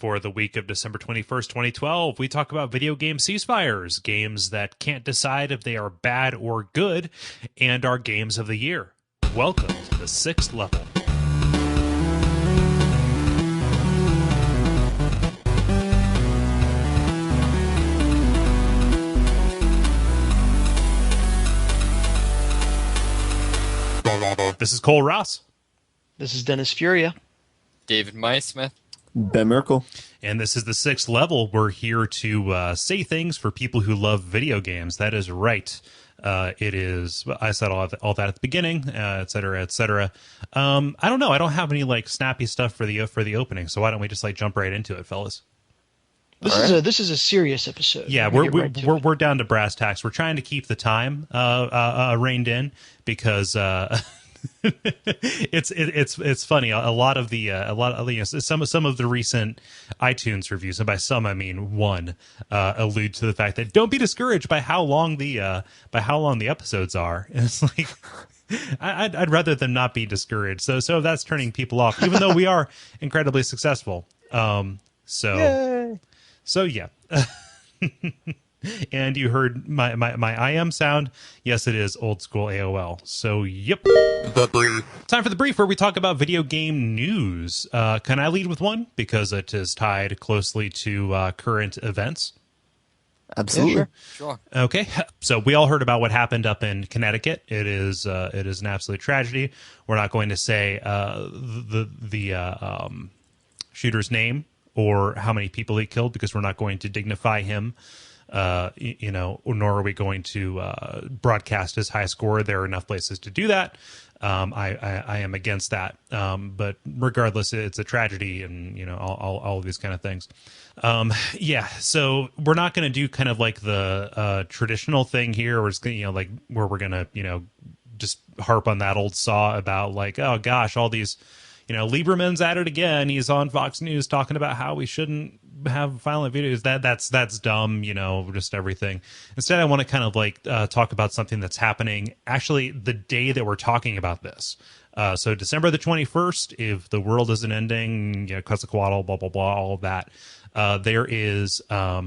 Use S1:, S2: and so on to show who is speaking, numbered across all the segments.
S1: for the week of December 21st, 2012. We talk about video game ceasefires, games that can't decide if they are bad or good, and our games of the year. Welcome to the 6th level. This is Kole Ross.
S2: This is Dennis Furia.
S3: David Maismith.
S4: Ben Merkel.
S1: And this is the 6th level. We're here to say things for people who love video games. That is right. It is, I said all that at the beginning, et cetera, et cetera. I don't know. I don't have any like snappy stuff for the opening. So why don't we just like jump right into it, fellas?
S2: This is a serious episode.
S1: Yeah, we're down to brass tacks. We're trying to keep the time reined in because it's funny. A lot of some of the recent iTunes reviews, and by some I mean one, allude to the fact that don't be discouraged by how long the episodes are. And it's like I'd rather them not be discouraged. So that's turning people off, even though we are incredibly successful.
S2: Yay.
S1: So yeah. And you heard my I am sound. Yes, it is old school AOL. So yep.
S4: The brief.
S1: Time for the brief, where we talk about video game news. Can I lead with one? Because it is tied closely to current events.
S4: Absolutely.
S2: Yeah,
S3: Sure.
S1: Okay, so we all heard about what happened up in Connecticut. It is an absolute tragedy. We're not going to say the shooter's name or how many people he killed, because we're not going to dignify him. Nor are we going to broadcast his high score. There are enough places to do that. I am against that. But regardless, it's a tragedy, and all of these kind of things. So we're not going to do kind of like the traditional thing here, where it's like where we're gonna just harp on that old saw about like, oh gosh, all these. Lieberman's at it again. He's on Fox News talking about how we shouldn't have violent videos. That's dumb, just everything. Instead, I want to kind of like talk about something that's happening actually the day that we're talking about this. So December the 21st, if the world isn't ending, Quetzalcoatl, blah, blah, blah, all of that, there is a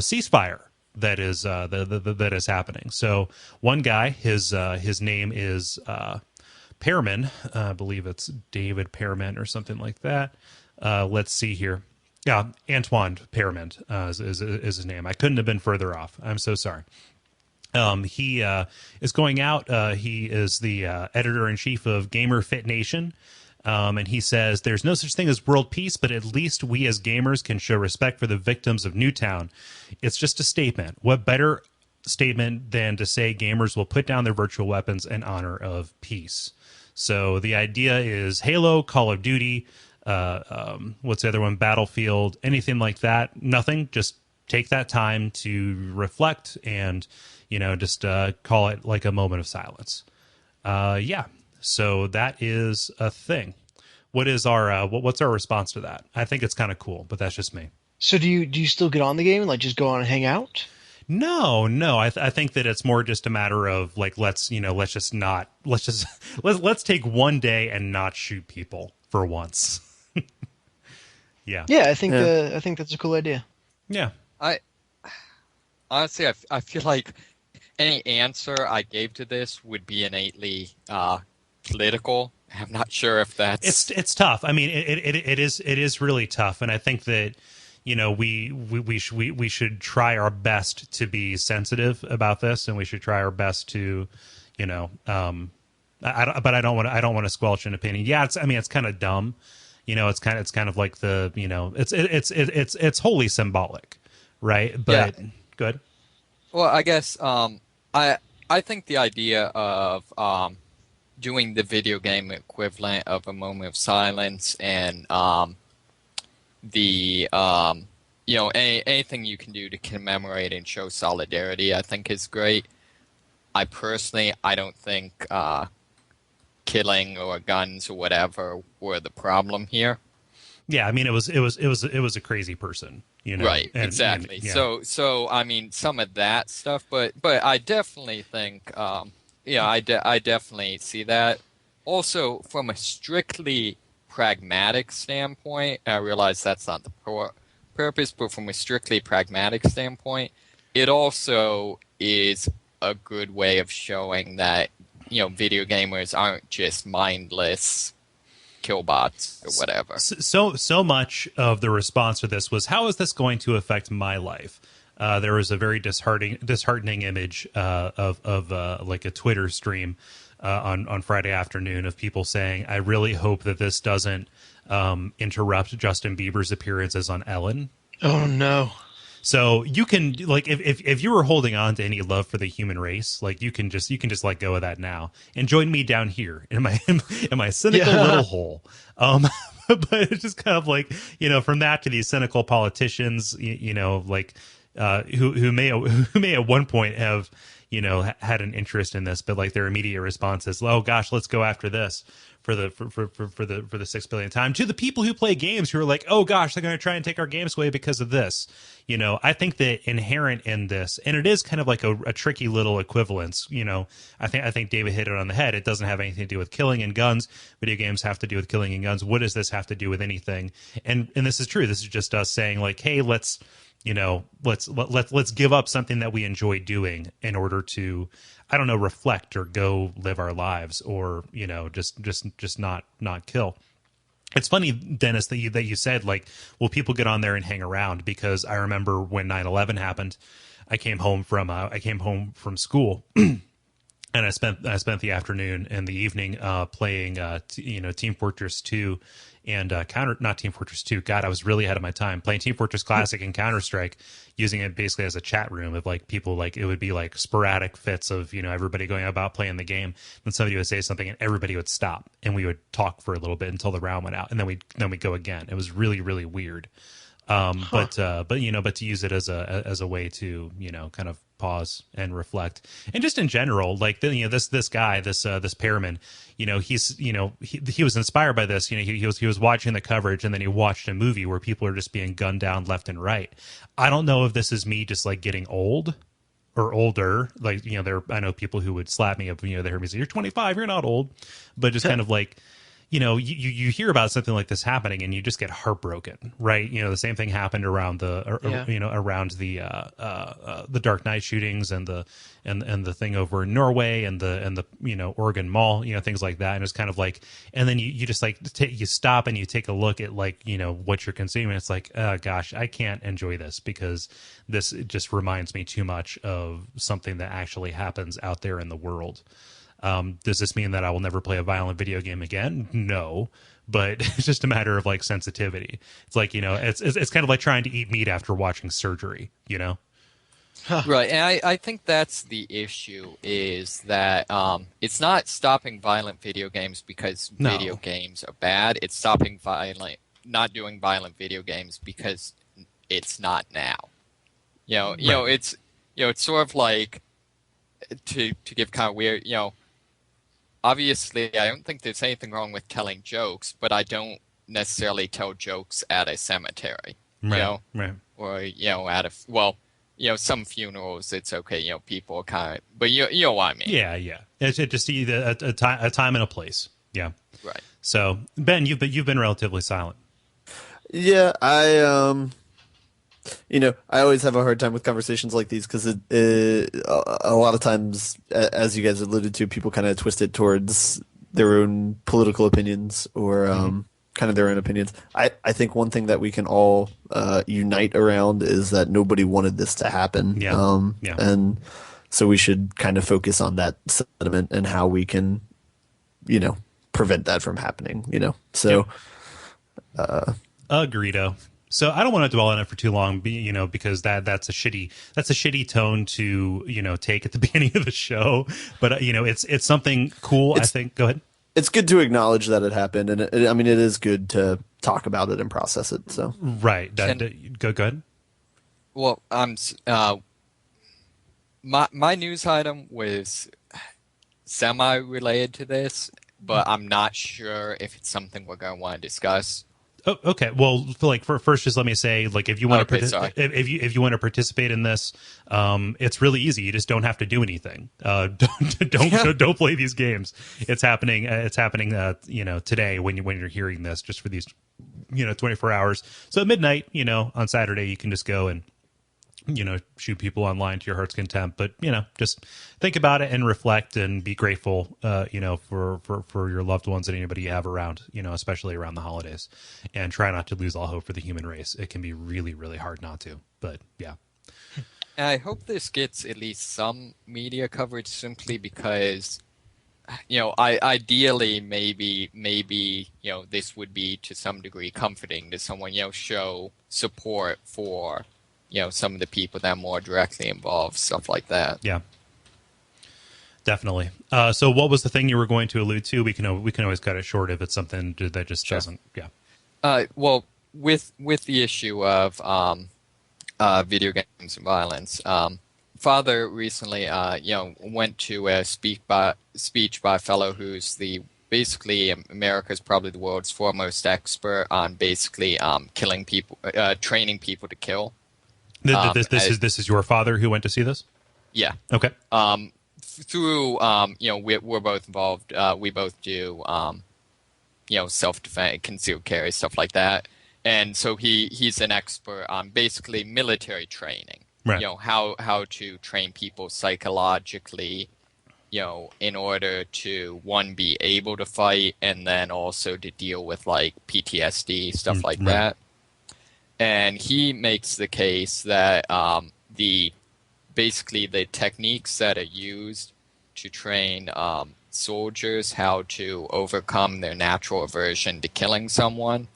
S1: ceasefire that is happening. So one guy, his name is Pearman, I believe it's David Pearman or something like that. Let's see here. Yeah, Antoine Pearman is his name. I couldn't have been further off. I'm so sorry. He is going out. He is the editor-in-chief of Gamer Fit Nation. And he says, there's no such thing as world peace, but at least we as gamers can show respect for the victims of Newtown. It's just a statement. What better statement than to say gamers will put down their virtual weapons in honor of peace? So the idea is Halo, Call of Duty, what's the other one? Battlefield, anything like that. Nothing. Just take that time to reflect and, just call it like a moment of silence. So that is a thing. What's our response to that? I think it's kind of cool, but that's just me.
S2: So do you still get on the game and like just go on and hang out?
S1: No. I think that it's more just a matter of like, let's take one day and not shoot people for once. Yeah.
S2: Yeah, I think that's a cool idea.
S1: Yeah.
S3: I honestly feel like any answer I gave to this would be innately political. I'm not sure if that's
S1: it's tough. I mean, it is really tough, and I think that we should try our best to be sensitive about this, and we should try our best to, but I don't want to squelch an opinion. Yeah, it's kind of dumb, it's kind of like the, it's wholly symbolic, right? But yeah. Good.
S3: Well, I guess I think the idea of doing the video game equivalent of a moment of silence and anything you can do to commemorate and show solidarity, I think is great. I don't think killing or guns or whatever were the problem here.
S1: Yeah, I mean it was a crazy person,
S3: Right, exactly. And, yeah. So I mean some of that stuff, but I definitely think I definitely see that. Also, from a strictly pragmatic standpoint, I realize that's not the purpose, but from a strictly pragmatic standpoint, it also is a good way of showing that, video gamers aren't just mindless killbots or whatever.
S1: So much of the response to this was, how is this going to affect my life? There was a very disheartening image of like a Twitter stream on Friday afternoon of people saying, I really hope that this doesn't interrupt Justin Bieber's appearances on Ellen.
S2: Oh no.
S1: So you can, like, if you were holding on to any love for the human race, like, you can just let go of that now and join me down here in my cynical little hole. But it's just kind of like, from that to these cynical politicians, like, who may at one point have, had an interest in this, but like their immediate response is, oh gosh, let's go after this for the 6 billion time, to the people who play games who are like, oh gosh, they're going to try and take our games away because of this. I think that inherent in this, and it is kind of like a tricky little equivalence. I think David hit it on the head. It doesn't have anything to do with killing and guns. Video games have to do with killing and guns. What does this have to do with anything? And this is true. This is just us saying like, hey, let's give up something that we enjoy doing in order to, I don't know, reflect or go live our lives, or just not kill. It's funny, Dennis, that you said, like, will people get on there and hang around? Because I remember when 9/11 happened, I came home from school. And I spent the afternoon and the evening playing Team Fortress 2 and not Team Fortress 2. God, I was really ahead of my time, playing Team Fortress Classic and Counter-Strike, using it basically as a chat room of like people, like it would be like sporadic fits of everybody going about playing the game. Then somebody would say something and everybody would stop and we would talk for a little bit until the round went out, and then we go again. It was really, really weird. But to use it as a way to kind of pause and reflect, and just in general, like this guy, this Pearman, he was inspired by this. He was watching the coverage, and then he watched a movie where people are just being gunned down left and right. I don't know if this is me just like getting old or older, like I know people who would slap me if they heard me say, you're 25, you're not old, but just kind of like, you hear about something like this happening and you just get heartbroken, right? The same thing happened around around the Dark Knight shootings and the thing over in Norway and the Oregon Mall, things like that. And it's kind of like, and then you just like you stop and you take a look at like what you're consuming. It's like, oh gosh, I can't enjoy this because this just reminds me too much of something that actually happens out there in the world. Does this mean that I will never play a violent video game again? No, but it's just a matter of like sensitivity. It's like, it's kind of like trying to eat meat after watching surgery,
S3: Right. And I think that's the issue, is that it's not stopping violent video games because video games are bad. It's stopping not doing violent video games because it's not now. It's sort of like, to give kind of weird, obviously, I don't think there's anything wrong with telling jokes, but I don't necessarily tell jokes at a cemetery,
S1: right.
S3: Or at some funerals it's okay, people kind of, but you know what I mean.
S1: Yeah. It's just either a time and a place. Yeah.
S3: Right.
S1: So Ben, you've been relatively silent.
S4: Yeah, I always have a hard time with conversations like these because a lot of times, as you guys alluded to, people kind of twist it towards their own political opinions or kind of their own opinions. I think one thing that we can all unite around is that nobody wanted this to happen.
S1: Yeah.
S4: And so we should kind of focus on that sentiment and how we can, prevent that from happening, So,
S1: Agreedo. So I don't want to dwell on it for too long, because that's a shitty tone to take at the beginning of the show. But it's something cool. I think. Go ahead.
S4: It's good to acknowledge that it happened, and it is good to talk about it and process it. So
S1: right. Go ahead.
S3: Well, my news item was semi related to this, but I'm not sure if it's something we're going to want to discuss.
S1: Oh, okay. Well, first, just let me say, like, if you want
S3: Okay,
S1: to
S3: sorry.
S1: if you want to participate in this, it's really easy. You just don't have to do anything. Don't play these games. It's happening. Today when you're hearing this, just for these 24 hours. So at midnight, on Saturday, you can just go and shoot people online to your heart's content. But just think about it and reflect and be grateful for your loved ones and anybody you have around, especially around the holidays, and try not to lose all hope for the human race. It can be really, really hard not to, but yeah.
S3: And I hope this gets at least some media coverage, simply because ideally maybe this would be to some degree comforting to someone, show support for some of the people that are more directly involved, stuff like that.
S1: Yeah, definitely. So what was the thing you were going to allude to? We can always cut it short if it's something that just doesn't. Yeah.
S3: Well, with the issue of video games and violence, Father recently went to a speech by a fellow who's basically America's probably the world's foremost expert on basically killing people, training people to kill.
S1: This is your father who went to see this?
S3: Yeah.
S1: Okay.
S3: Through we're both involved. We both do self-defense, concealed carry, stuff like that. And so he's an expert on basically military training.
S1: Right.
S3: How to train people psychologically, in order to, one, be able to fight, and then also to deal with like PTSD, stuff like
S1: right.
S3: that. And he makes the case that basically the techniques that are used to train soldiers how to overcome their natural aversion to killing someone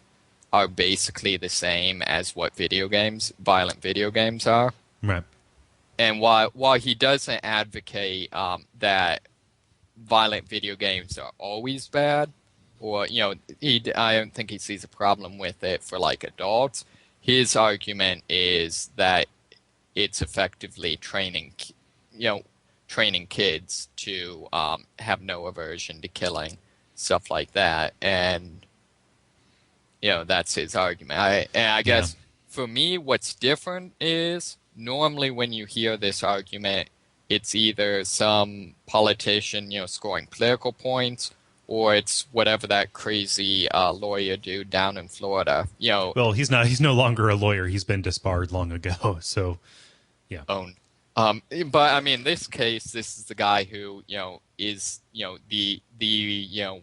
S3: are basically the same as what violent video games are.
S1: Right.
S3: And while he doesn't advocate that violent video games are always bad, or I don't think he sees a problem with it for like adults. His argument is that it's effectively training kids to have no aversion to killing, stuff like that, and that's his argument. I guess for me, what's different is normally when you hear this argument, it's either some politician scoring political points, or it's whatever that crazy lawyer dude down in Florida.
S1: Well, he's no longer a lawyer. He's been disbarred long ago. So, yeah.
S3: Owned. But I mean, this case, this is the guy who is the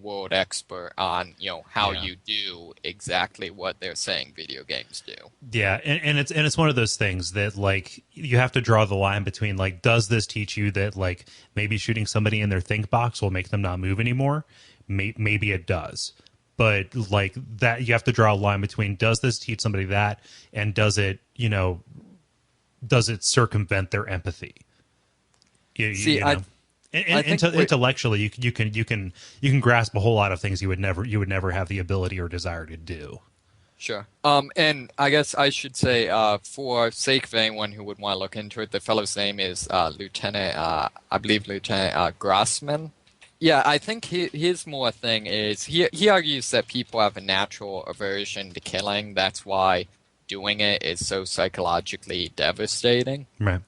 S3: world expert on how you do exactly what they're saying video games do.
S1: Yeah, and it's one of those things that like you have to draw the line between like, does this teach you that like maybe shooting somebody in their think box will make them not move anymore? Maybe it does, but like that you have to draw a line between, does this teach somebody that, and does it circumvent their empathy? Intellectually, you can grasp a whole lot of things you would never have the ability or desire to do.
S3: Sure. And I guess I should say, for sake of anyone who would want to look into it, the fellow's name is Lieutenant Grossman. Yeah, I think his more thing is he argues that people have a natural aversion to killing. That's why doing it is so psychologically devastating.
S1: Right.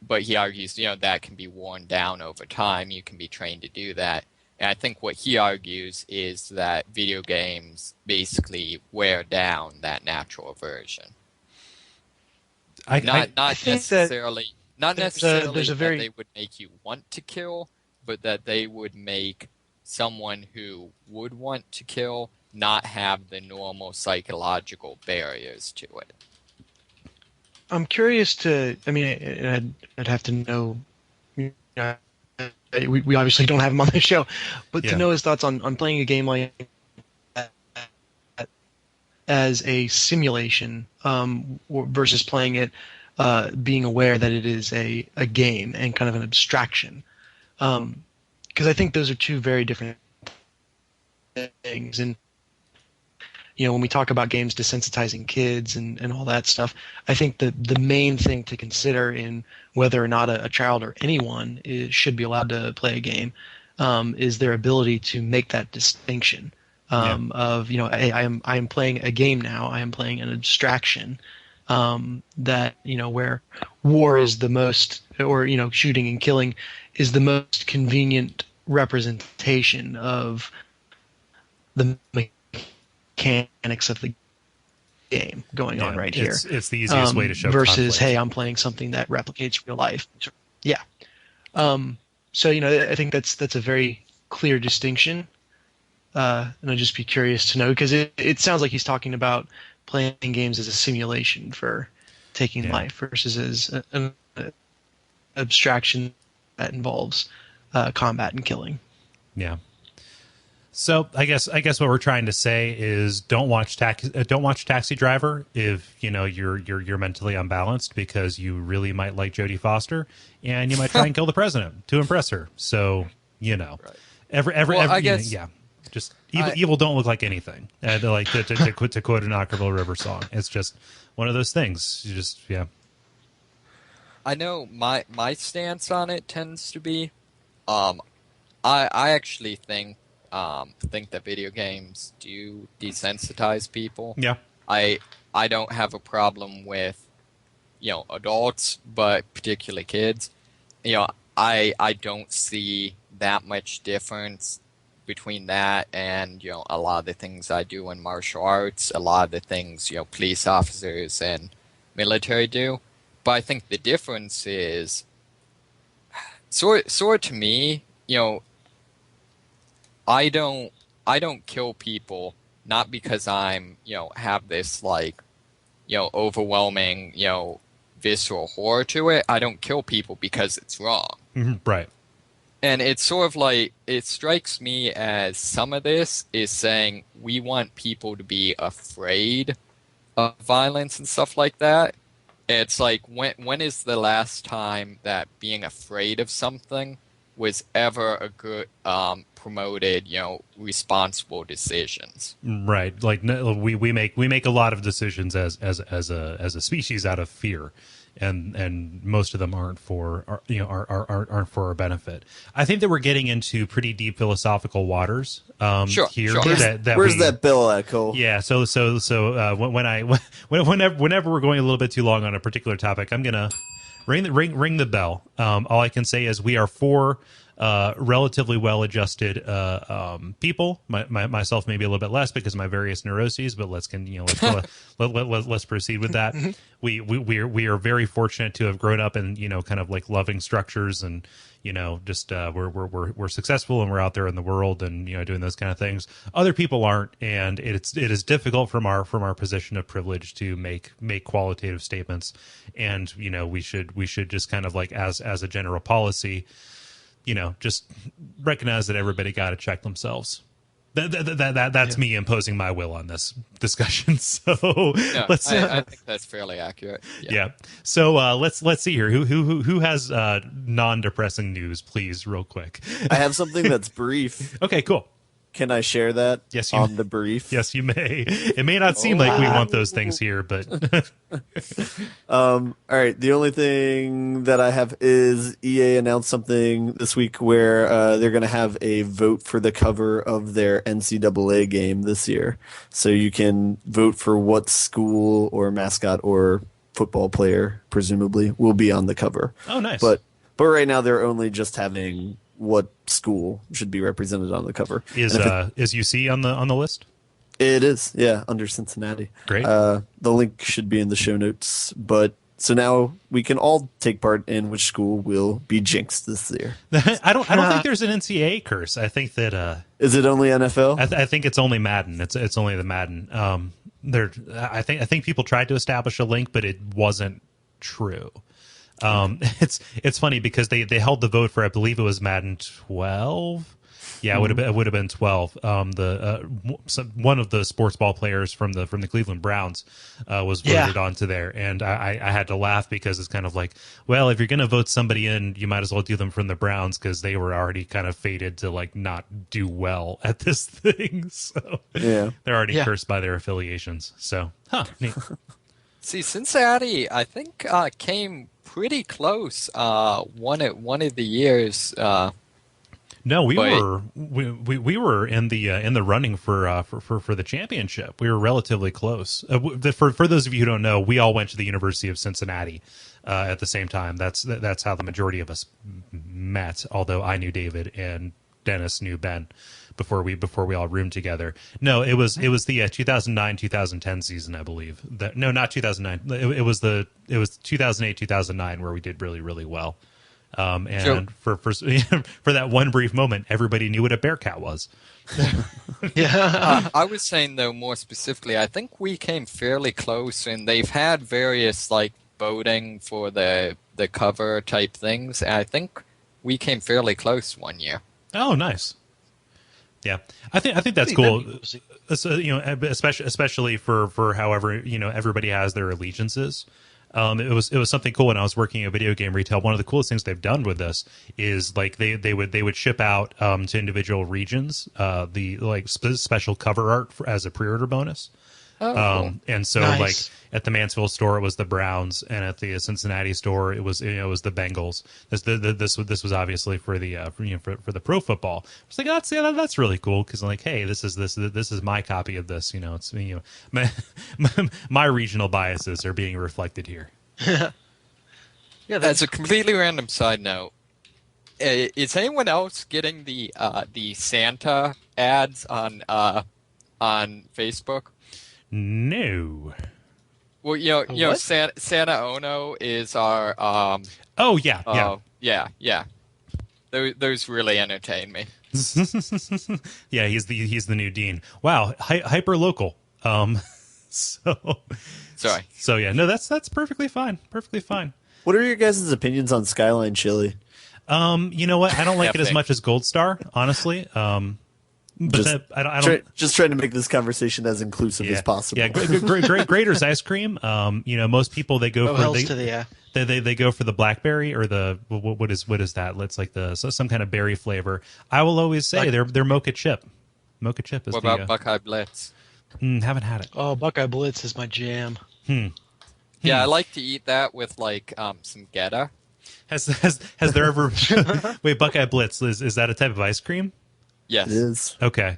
S3: But he argues, that can be worn down over time. You can be trained to do that. And I think what he argues is that video games basically wear down that natural aversion. Not necessarily that they would make you want to kill, but that they would make someone who would want to kill not have the normal psychological barriers to it.
S2: I'm curious I'd have to know, we obviously don't have him on the show, but to know his thoughts on playing a game like that as a simulation versus playing it, being aware that it is a game and kind of an abstraction. Because I think those are two very different things. And when we talk about games desensitizing kids and all that stuff, I think the main thing to consider in whether or not a child or anyone should be allowed to play a game is their ability to make that distinction. of, hey, I am playing a game now. I am playing an abstraction, that, where war is the most, or, shooting and killing is the most convenient representation of the mechanics of the game going on right here.
S1: It's the easiest way to show
S2: versus,
S1: conflict.
S2: hey, I'm playing something that replicates real life. Yeah. So, I think that's a very clear distinction. And I'd just be curious to know, because it sounds like he's talking about playing games as a simulation for taking life versus as an abstraction that involves combat and killing.
S1: Yeah. So I guess what we're trying to say is don't watch Taxi Driver if you're mentally unbalanced, because you really might like Jodie Foster and you might try and kill the president to impress her. So
S3: right.
S1: Just evil don't look like anything. Like to quote an Ockerville River song, it's just one of those things. You just
S3: I know my stance on it tends to be, I actually think that video games do desensitize people.
S1: Yeah.
S3: I don't have a problem with adults, but particularly kids. I don't see that much difference between that and a lot of the things I do in martial arts, a lot of the things police officers and military do. But I think the difference is sort of to me, I don't kill people not because I'm have this overwhelming visceral horror to it. I don't kill people because it's wrong.
S1: Mm-hmm. Right.
S3: And it's sort of like, it strikes me as some of this is saying we want people to be afraid of violence and stuff like that. It's like, when is the last time that being afraid of something was ever a good promoted, responsible decisions?
S1: Right. Like we make a lot of decisions as a species out of fear. And most of them aren't for aren't for our benefit. I think that we're getting into pretty deep philosophical waters
S3: Sure.
S4: Where's that bill at, Kole?
S1: Yeah. So whenever we're going a little bit too long on a particular topic, I'm gonna ring the bell. All I can say is we are four relatively well-adjusted people. Myself maybe a little bit less because of my various neuroses, but let's proceed with that. We are very fortunate to have grown up in kind of like loving structures, and just we're successful and we're out there in the world and doing those kind of things. Other people aren't, and it is difficult from our position of privilege to make qualitative statements. And we should just kind of like as a general policy, just recognize that everybody got to check themselves. That's me imposing my will on this discussion. So
S3: I think that's fairly accurate.
S1: Yeah. So let's see here. Who has non-depressing news, please, real quick?
S4: I have something that's brief.
S1: Okay, cool.
S4: Can I share that?
S1: Yes,
S4: on the brief.
S1: Yes, you may. It may not seem like we want those things here, but
S4: all right. The only thing that I have is EA announced something this week where they're going to have a vote for the cover of their NCAA game this year. So you can vote for what school or mascot or football player, presumably, will be on the cover.
S1: Oh, nice.
S4: But right now they're only just having what school should be represented on the cover.
S1: Is UC on the list?
S4: It is, yeah, under Cincinnati.
S1: Great.
S4: The link should be in the show notes. But so now we can all take part in which school will be jinxed this year.
S1: I don't think there's an NCAA curse. I think that
S4: is it only NFL?
S1: I think it's only Madden. It's only the Madden. I think people tried to establish a link, but it wasn't true. It's funny because they held the vote for, I believe it was Madden 12. Yeah, it would have been 12. One of the sports ball players from the Cleveland Browns was voted onto there, and I had to laugh because it's kind of like, well, if you're going to vote somebody in, you might as well do them from the Browns because they were already kind of fated to like not do well at this thing. So they're already cursed by their affiliations. So, neat.
S3: See, Cincinnati, I think came pretty close one of the years.
S1: No, we
S3: But-
S1: we were in the running for the championship. We were relatively close. For those of you who don't know, we all went to the University of Cincinnati at the same time. That's how the majority of us met. Although I knew David and Dennis knew Ben before we all roomed together. No, it was the 2009-2010 season, I believe. No, not 2009. It was 2008-2009 where we did really, really well. And for for that one brief moment, everybody knew what a Bearcat was.
S2: Yeah.
S3: I was saying, though, more specifically, I think we came fairly close, and they've had various, like, voting for the cover type things, and I think we came fairly close one year.
S1: Oh, nice. Yeah, I think that's cool. Especially for however everybody has their allegiances. It was something cool when I was working at video game retail. One of the coolest things they've done with this is like they would ship out to individual regions the special cover art as a pre-order bonus.
S3: Oh, cool.
S1: And so
S2: Nice.
S1: like at the Mansfield store it was the Browns, and at the Cincinnati store it was the Bengals. This was obviously for the for the pro football. I was like, that's really cool because like, hey, this is my copy of this. It's my regional biases are being reflected here.
S2: Yeah,
S3: As a completely random side note, is anyone else getting the Santa ads on Facebook?
S1: No.
S3: Well,
S2: What?
S3: Santa Ono is our
S1: Oh yeah.
S3: yeah. Those really entertain me.
S1: Yeah, he's the new dean. Wow, hyper local.
S3: Sorry.
S1: So yeah, no, that's perfectly fine. Perfectly fine.
S4: What are your guys' opinions on Skyline Chili?
S1: You know what? I don't like it as
S3: Epic.
S1: much as Gold Star, honestly. But
S4: Just,
S1: I don't.
S4: just trying to make this conversation as inclusive as possible.
S1: Yeah, Grater's ice cream. Most people they go
S2: Oh,
S1: for
S2: hells to the
S1: they go for the blackberry or the what is that? It's like some kind of berry flavor. I will always say they're mocha chip. Mocha chip is
S3: What about Buckeye Blitz?
S1: haven't had it.
S2: Oh, Buckeye Blitz is my jam.
S3: Yeah, I like to eat that with like some Gouda.
S1: Has there ever wait, Buckeye Blitz is that a type of ice cream?
S3: Yes.
S4: It is.
S1: Okay.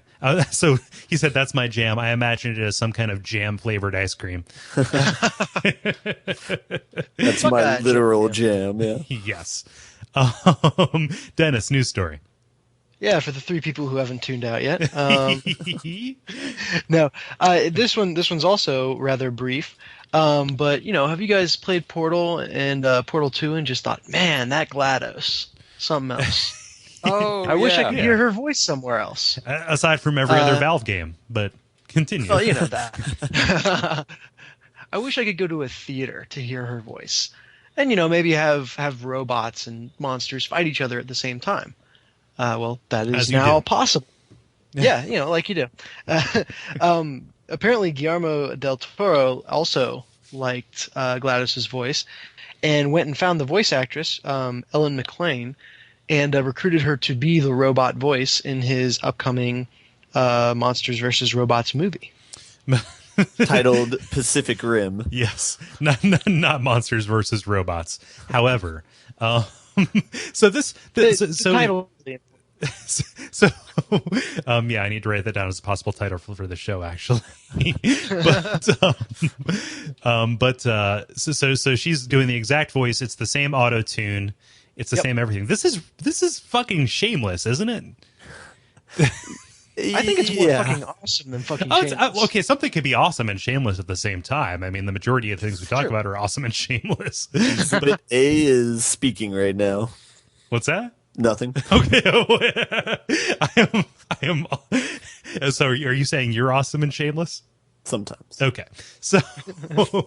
S1: So he said that's my jam. I imagined it as some kind of jam flavored ice cream.
S4: That's my literal jam, yeah.
S1: Yes. Dennis, news story.
S2: Yeah, for the three people who haven't tuned out yet. No, this one's also rather brief. But have you guys played Portal and Portal 2 and just thought, man, that Gladdos, something else.
S3: Oh,
S2: I wish I
S3: yeah.
S2: could hear her voice somewhere else.
S1: Aside from every other Valve game, but continue.
S2: Well, you know that. I wish I could go to a theater to hear her voice, and maybe have robots and monsters fight each other at the same time. Well, that is
S1: As you
S2: now
S1: do.
S2: possible. Yeah, like you do. Apparently, Guillermo del Toro also liked Gladys' voice, and went and found the voice actress, Ellen McLean, and recruited her to be the robot voice in his upcoming Monsters vs. Robots movie.
S4: Titled Pacific Rim.
S1: Yes, not monsters versus robots. However, so
S2: The title.
S1: so yeah, I need to write that down as a possible title for the show, actually. So she's doing the exact voice. It's the same auto tune. It's the same everything. This is fucking shameless, isn't it?
S2: I think it's more fucking awesome than fucking shameless.
S1: Okay, something could be awesome and shameless at the same time. I mean, the majority of things we talk about are awesome and shameless.
S4: But A is speaking right now.
S1: What's that?
S4: Nothing.
S1: Okay, I am. So, are you saying you're awesome and shameless?
S4: Sometimes.
S1: Okay, so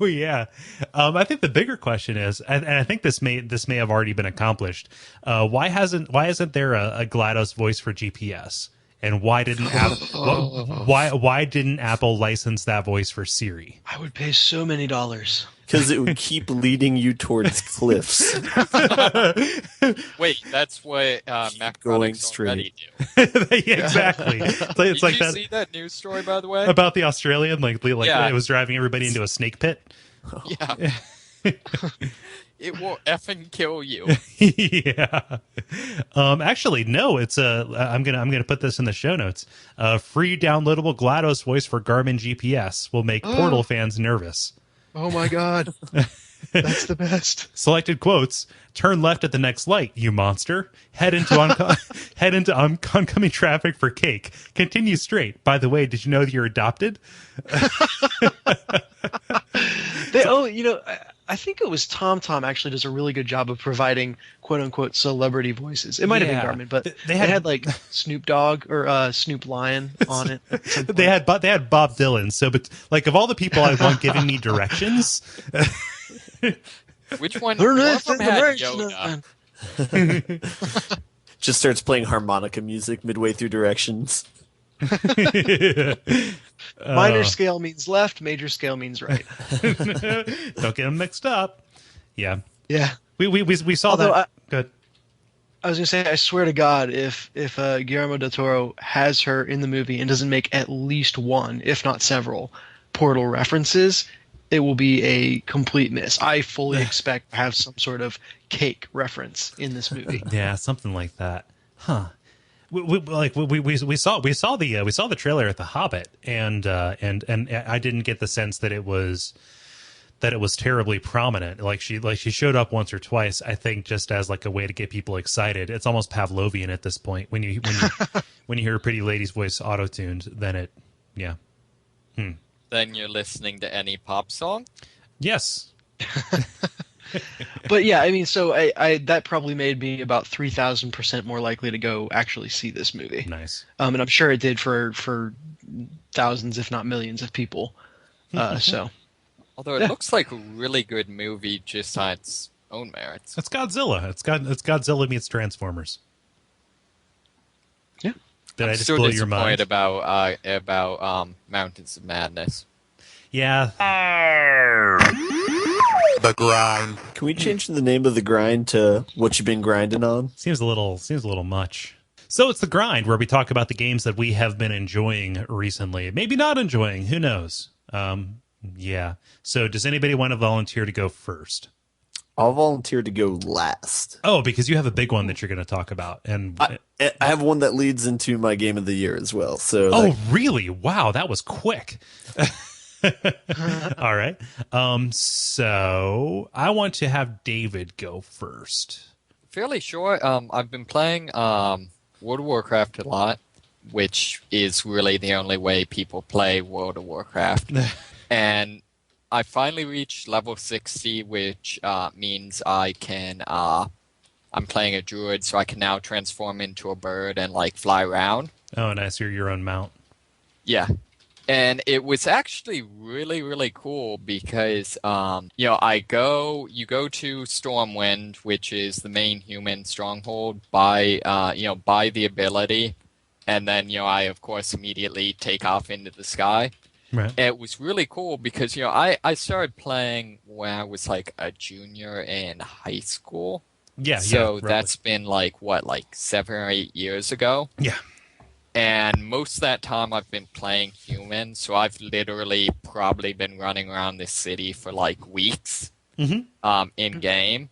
S1: yeah, I think the bigger question is, and I think this may have already been accomplished. Why isn't there a GLaDOS voice for GPS? And why didn't why didn't Apple license that voice for Siri?
S2: I would pay so many dollars.
S4: Because it would keep leading you towards cliffs.
S3: Wait, that's what Mac
S4: Going
S3: products
S4: straight.
S3: already do.
S1: Yeah, exactly. It's
S3: Did
S1: like
S3: you
S1: that
S3: see that news story, by the way?
S1: about the Australian, like
S3: Yeah.
S1: it was driving everybody into a snake pit.
S3: Yeah. It will effing kill you.
S1: Yeah. Actually, no. It's I'm gonna put this in the show notes. Free downloadable Gladdos voice for Garmin GPS will make Portal fans nervous.
S2: Oh my god. That's the best.
S1: Selected quotes: "Turn left at the next light, you monster. Head into oncoming traffic for cake. Continue straight. By the way, did you know that you're adopted?"
S2: I think it was TomTom actually does a really good job of providing quote unquote celebrity voices. It might have been Garmin, but they had like Snoop Dogg or Snoop Lion on it. At some point.
S1: They had Bob Dylan. So, but like of all the people I want giving me directions.
S3: Which one? One of them had Yoda.
S4: Just starts playing harmonica music midway through directions.
S2: Minor scale means left, major scale means right.
S1: Don't get them mixed up. Yeah.
S2: Yeah.
S1: We saw that. Good.
S2: I was gonna say, I swear to God, if Guillermo del Toro has her in the movie and doesn't make at least one, if not several, Portal references, it will be a complete miss. I fully expect to have some sort of cake reference in this movie.
S1: Yeah, something like that. Huh. We saw the trailer at the Hobbit, and I didn't get the sense that it was terribly prominent. Like she showed up once or twice, I think, just as like a way to get people excited. It's almost Pavlovian at this point. When you hear a pretty lady's voice auto-tuned, then
S3: Then you're listening to any pop song?
S1: Yes.
S2: But yeah, I mean, so I that probably made me about 3,000% more likely to go actually see this movie.
S1: Nice.
S2: And I'm sure it did for thousands, if not millions, of people. So.
S3: Although it looks like a really good movie just on its own merits.
S1: It's Godzilla. It's Godzilla meets Transformers.
S2: Yeah.
S1: Did I just
S3: still
S1: blow your mind?
S3: about Mountains of Madness.
S1: Yeah.
S5: The grind.
S4: Can we change the name of the grind to What You Been Grinding On?
S1: Seems a little much. So it's The Grind, where we talk about the games that we have been enjoying recently. Maybe not enjoying. Who knows? Yeah. So does anybody want to volunteer to go first?
S4: I'll volunteer to go last.
S1: Oh, because you have a big one that you're going to talk about. And
S4: I have one that leads into my game of the year as well. So
S1: really? Wow, that was quick. All right. So I want to have David go first.
S3: Fairly short. I've been playing World of Warcraft a lot, which is really the only way people play World of Warcraft. And I finally reached level 60, which means I can. I'm playing a druid, so I can now transform into a bird and like fly around.
S1: Oh, nice! You're your own mount.
S3: Yeah. And it was actually really, really cool because, you go to Stormwind, which is the main human stronghold, by the ability. And then, I, of course, immediately take off into the sky.
S1: Right.
S3: It was really cool because, I started playing when I was like a junior in high school.
S1: Yeah.
S3: So that's been like 7 or 8 years ago.
S1: Yeah.
S3: And most of that time I've been playing human, so I've literally probably been running around this city for like weeks in game.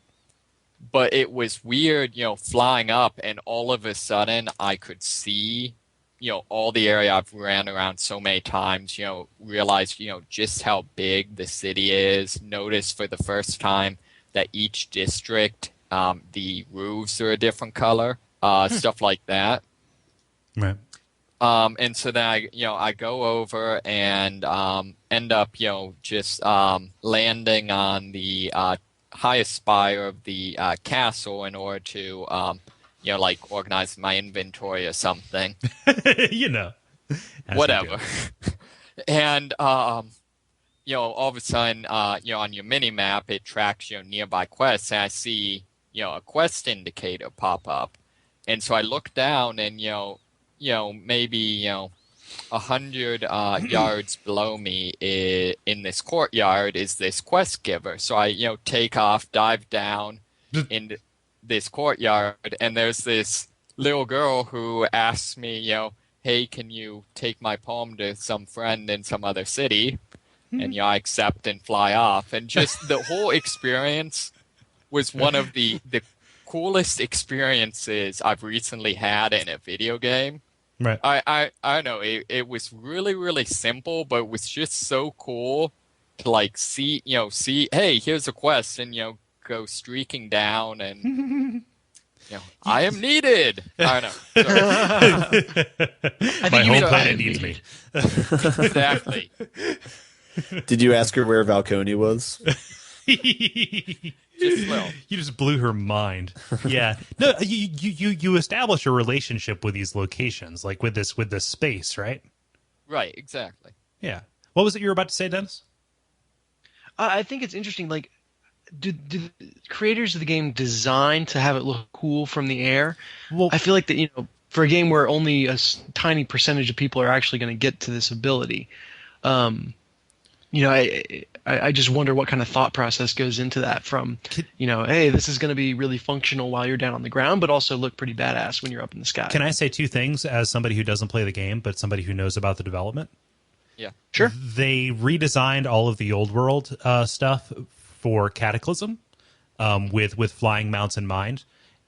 S3: But it was weird, flying up and all of a sudden I could see, all the area I've ran around so many times, realize, just how big the city is. Notice for the first time that each district, the roofs are a different color, stuff like that.
S1: Right.
S3: And so then I go over and end up, just landing on the highest spire of the castle in order to, organize my inventory or something. Whatever. And, all of a sudden, on your mini map, it tracks, nearby quests, and I see, a quest indicator pop up. And so I look down and, maybe 100 yards below me in this courtyard is this quest giver. So I take off, dive down in this courtyard, and there's this little girl who asks me, hey, can you take my poem to some friend in some other city? and I accept and fly off. And just the whole experience was one of the coolest experiences I've recently had in a video game.
S1: Right.
S3: I don't know. It was really, really simple, but it was just so cool to like see, hey, here's a quest, and go streaking down and I am needed. I don't know.
S1: My home planet needs me.
S3: Exactly.
S4: Did you ask her where Valconi was?
S1: You just blew her mind. Yeah. No, you establish a relationship with these locations, like with this space, right?
S3: Right, exactly.
S1: Yeah. What was it you were about to say, Dennis?
S2: I think it's interesting. Like, did the creators of the game design to have it look cool from the air? Well, I feel like that for a game where only a tiny percentage of people are actually going to get to this ability, I just wonder what kind of thought process goes into that from, hey, this is going to be really functional while you're down on the ground, but also look pretty badass when you're up in the sky.
S1: Can I say two things as somebody who doesn't play the game, but somebody who knows about the development?
S3: Yeah.
S1: Sure. They redesigned all of the old world stuff for Cataclysm with flying mounts in mind.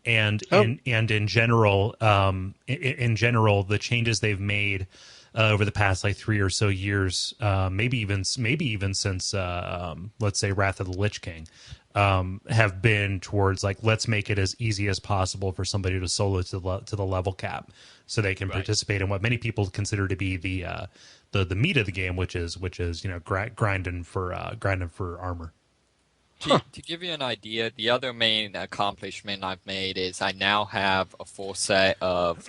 S1: And in general, the changes they've made over the past like 3 or so years, maybe even since let's say Wrath of the Lich King, have been towards like, let's make it as easy as possible for somebody to solo to the level cap, so they can participate in what many people consider to be the meat of the game, which is grinding for armor.
S3: To give you an idea, the other main accomplishment I've made is I now have a full set of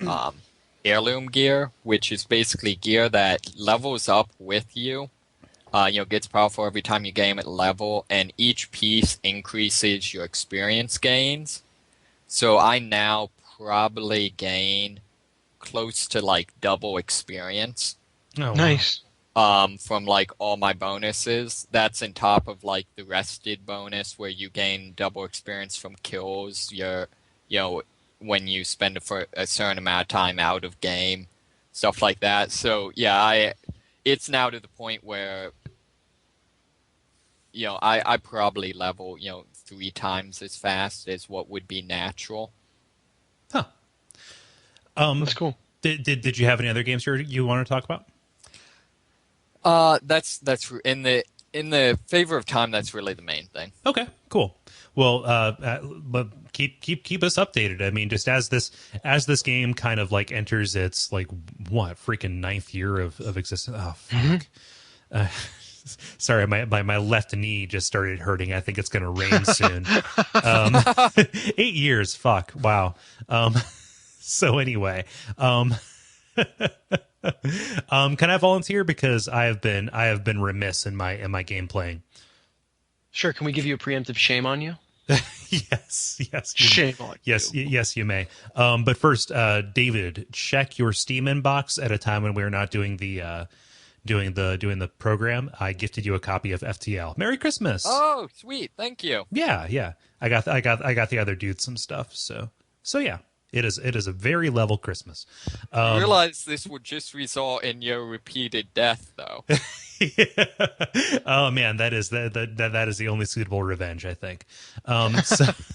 S3: heirloom gear, which is basically gear that levels up with you. Gets powerful every time you game at level, and each piece increases your experience gains. So I now probably gain close to like double experience.
S2: Oh, nice.
S3: From like all my bonuses. That's on top of like the rested bonus where you gain double experience from kills. When you spend for a certain amount of time out of game, stuff like that. So yeah, it's now to the point where I probably level 3 times as fast as what would be natural.
S1: Huh.
S2: That's cool.
S1: Did you have any other games you want to talk about?
S3: That's in the favor of time. That's really the main thing.
S1: Okay, cool. Well, but keep us updated. I mean, just as this game kind of like enters its like freaking 9th year of existence. Oh fuck. Sorry, my left knee just started hurting. I think it's going to rain soon. 8 years. Fuck. Wow. So anyway, can I volunteer, because I have been remiss in my game playing?
S2: Sure. Can we give you a preemptive shame on you?
S1: Yes.
S2: Shame on you.
S1: Yes, you may. But first, David, check your Steam inbox at a time when we're not doing the program. I gifted you a copy of FTL. Merry Christmas.
S3: Oh, sweet. Thank you.
S1: Yeah. I got the other dude some stuff. So yeah. It is a very level Christmas.
S3: I realize this would just result in your repeated death, though.
S1: Yeah. Oh man, that is the only suitable revenge, I think.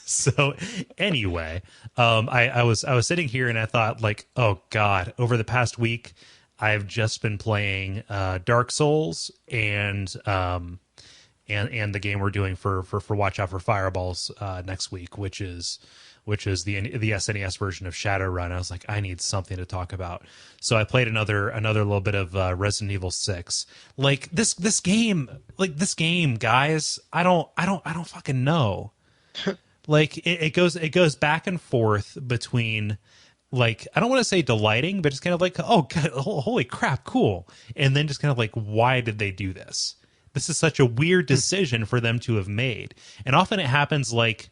S1: So anyway, I was sitting here and I thought, like, oh god, over the past week, I've just been playing Dark Souls and the game we're doing for Watch Out for Fireballs next week, which is the SNES version of Shadowrun. I was like, I need something to talk about. So I played another little bit of Resident Evil 6. Like this game, guys, I don't fucking know. Like it goes back and forth between, like, I don't want to say delighting, but just kind of like, oh god, holy crap, cool. And then just kind of like, why did they do this? This is such a weird decision for them to have made. And often it happens like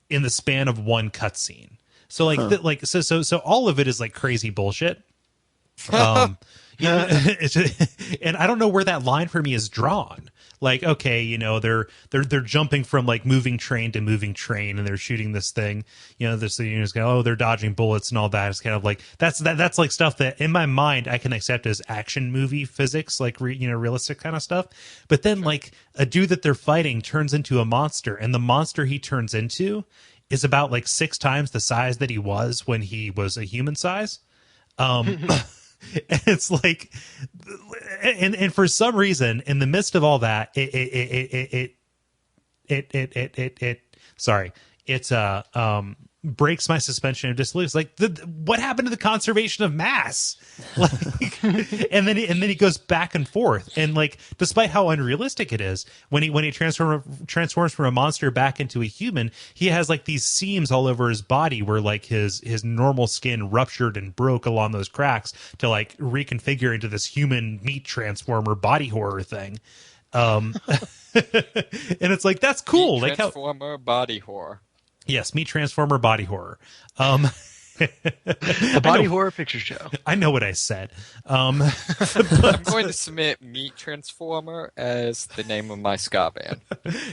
S1: in the span of one cutscene. So like, so all of it is like crazy bullshit. And I don't know where that line for me is drawn. like, okay, you know, they're jumping from like moving train to moving train, and they're shooting this thing, you know, this, you know, it's kind of, oh, they're dodging bullets and all that. It's kind of like that's like stuff that in my mind I can accept as action movie physics, like you know, realistic kind of stuff. But then like a dude that they're fighting turns into a monster, and the monster he turns into is about like 6 times the size that he was when he was a human size. And it's like, and for some reason, in the midst of all that, it breaks my suspension of disbelief. Like, what happened to the conservation of mass? Like, and then he goes back and forth, and like, despite how unrealistic it is, when he transforms from a monster back into a human, he has like these seams all over his body where like his normal skin ruptured and broke along those cracks to like reconfigure into this human meat transformer body horror thing. And it's like, that's cool.
S3: Meat
S1: like
S3: transformer body horror.
S1: Yes, meat transformer body horror.
S2: The body horror picture show.
S1: I know what I said.
S3: I'm going to submit Meat Transformer as the name of my ska band.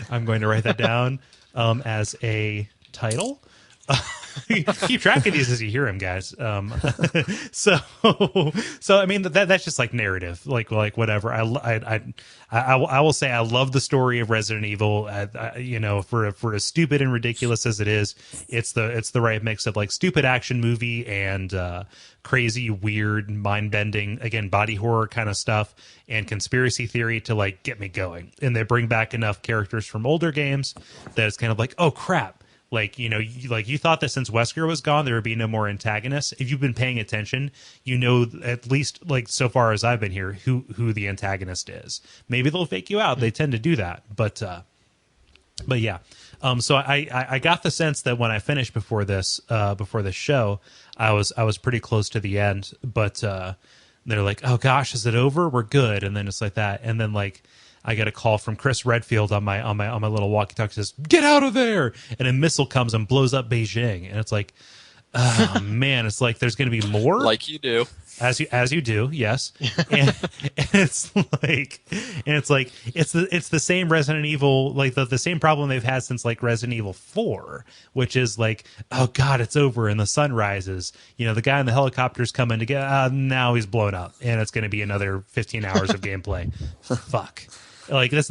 S1: I'm going to write that down as a title. Keep track of these as you hear them, guys. So I mean that's just like narrative, like whatever. I will say I love the story of Resident Evil. You know, for as stupid and ridiculous as it is, it's the right mix of like stupid action movie and crazy, weird, mind bending, again, body horror kind of stuff and conspiracy theory to like get me going. And they bring back enough characters from older games that it's kind of like, oh crap. Like, you know, you thought that since Wesker was gone, there would be no more antagonists. If you've been paying attention, you know, at least like so far as I've been here, who the antagonist is. Maybe they'll fake you out. They tend to do that. But yeah. So I got the sense that when I finished before this show, I was pretty close to the end. But they're like, oh gosh, is it over? We're good. And then it's like that. And then like, I get a call from Chris Redfield on my little walkie-talkie, says, "Get out of there!" And a missile comes and blows up Beijing, and it's like, oh man, it's like there's going to be more,
S3: like you do,
S1: as you do, yes. And it's like it's the same Resident Evil, like the same problem they've had since like Resident Evil 4, which is like, oh god, it's over and the sun rises. You know, the guy in the helicopter's coming to get, now he's blown up, and it's going to be another 15 hours of gameplay. Fuck. Like this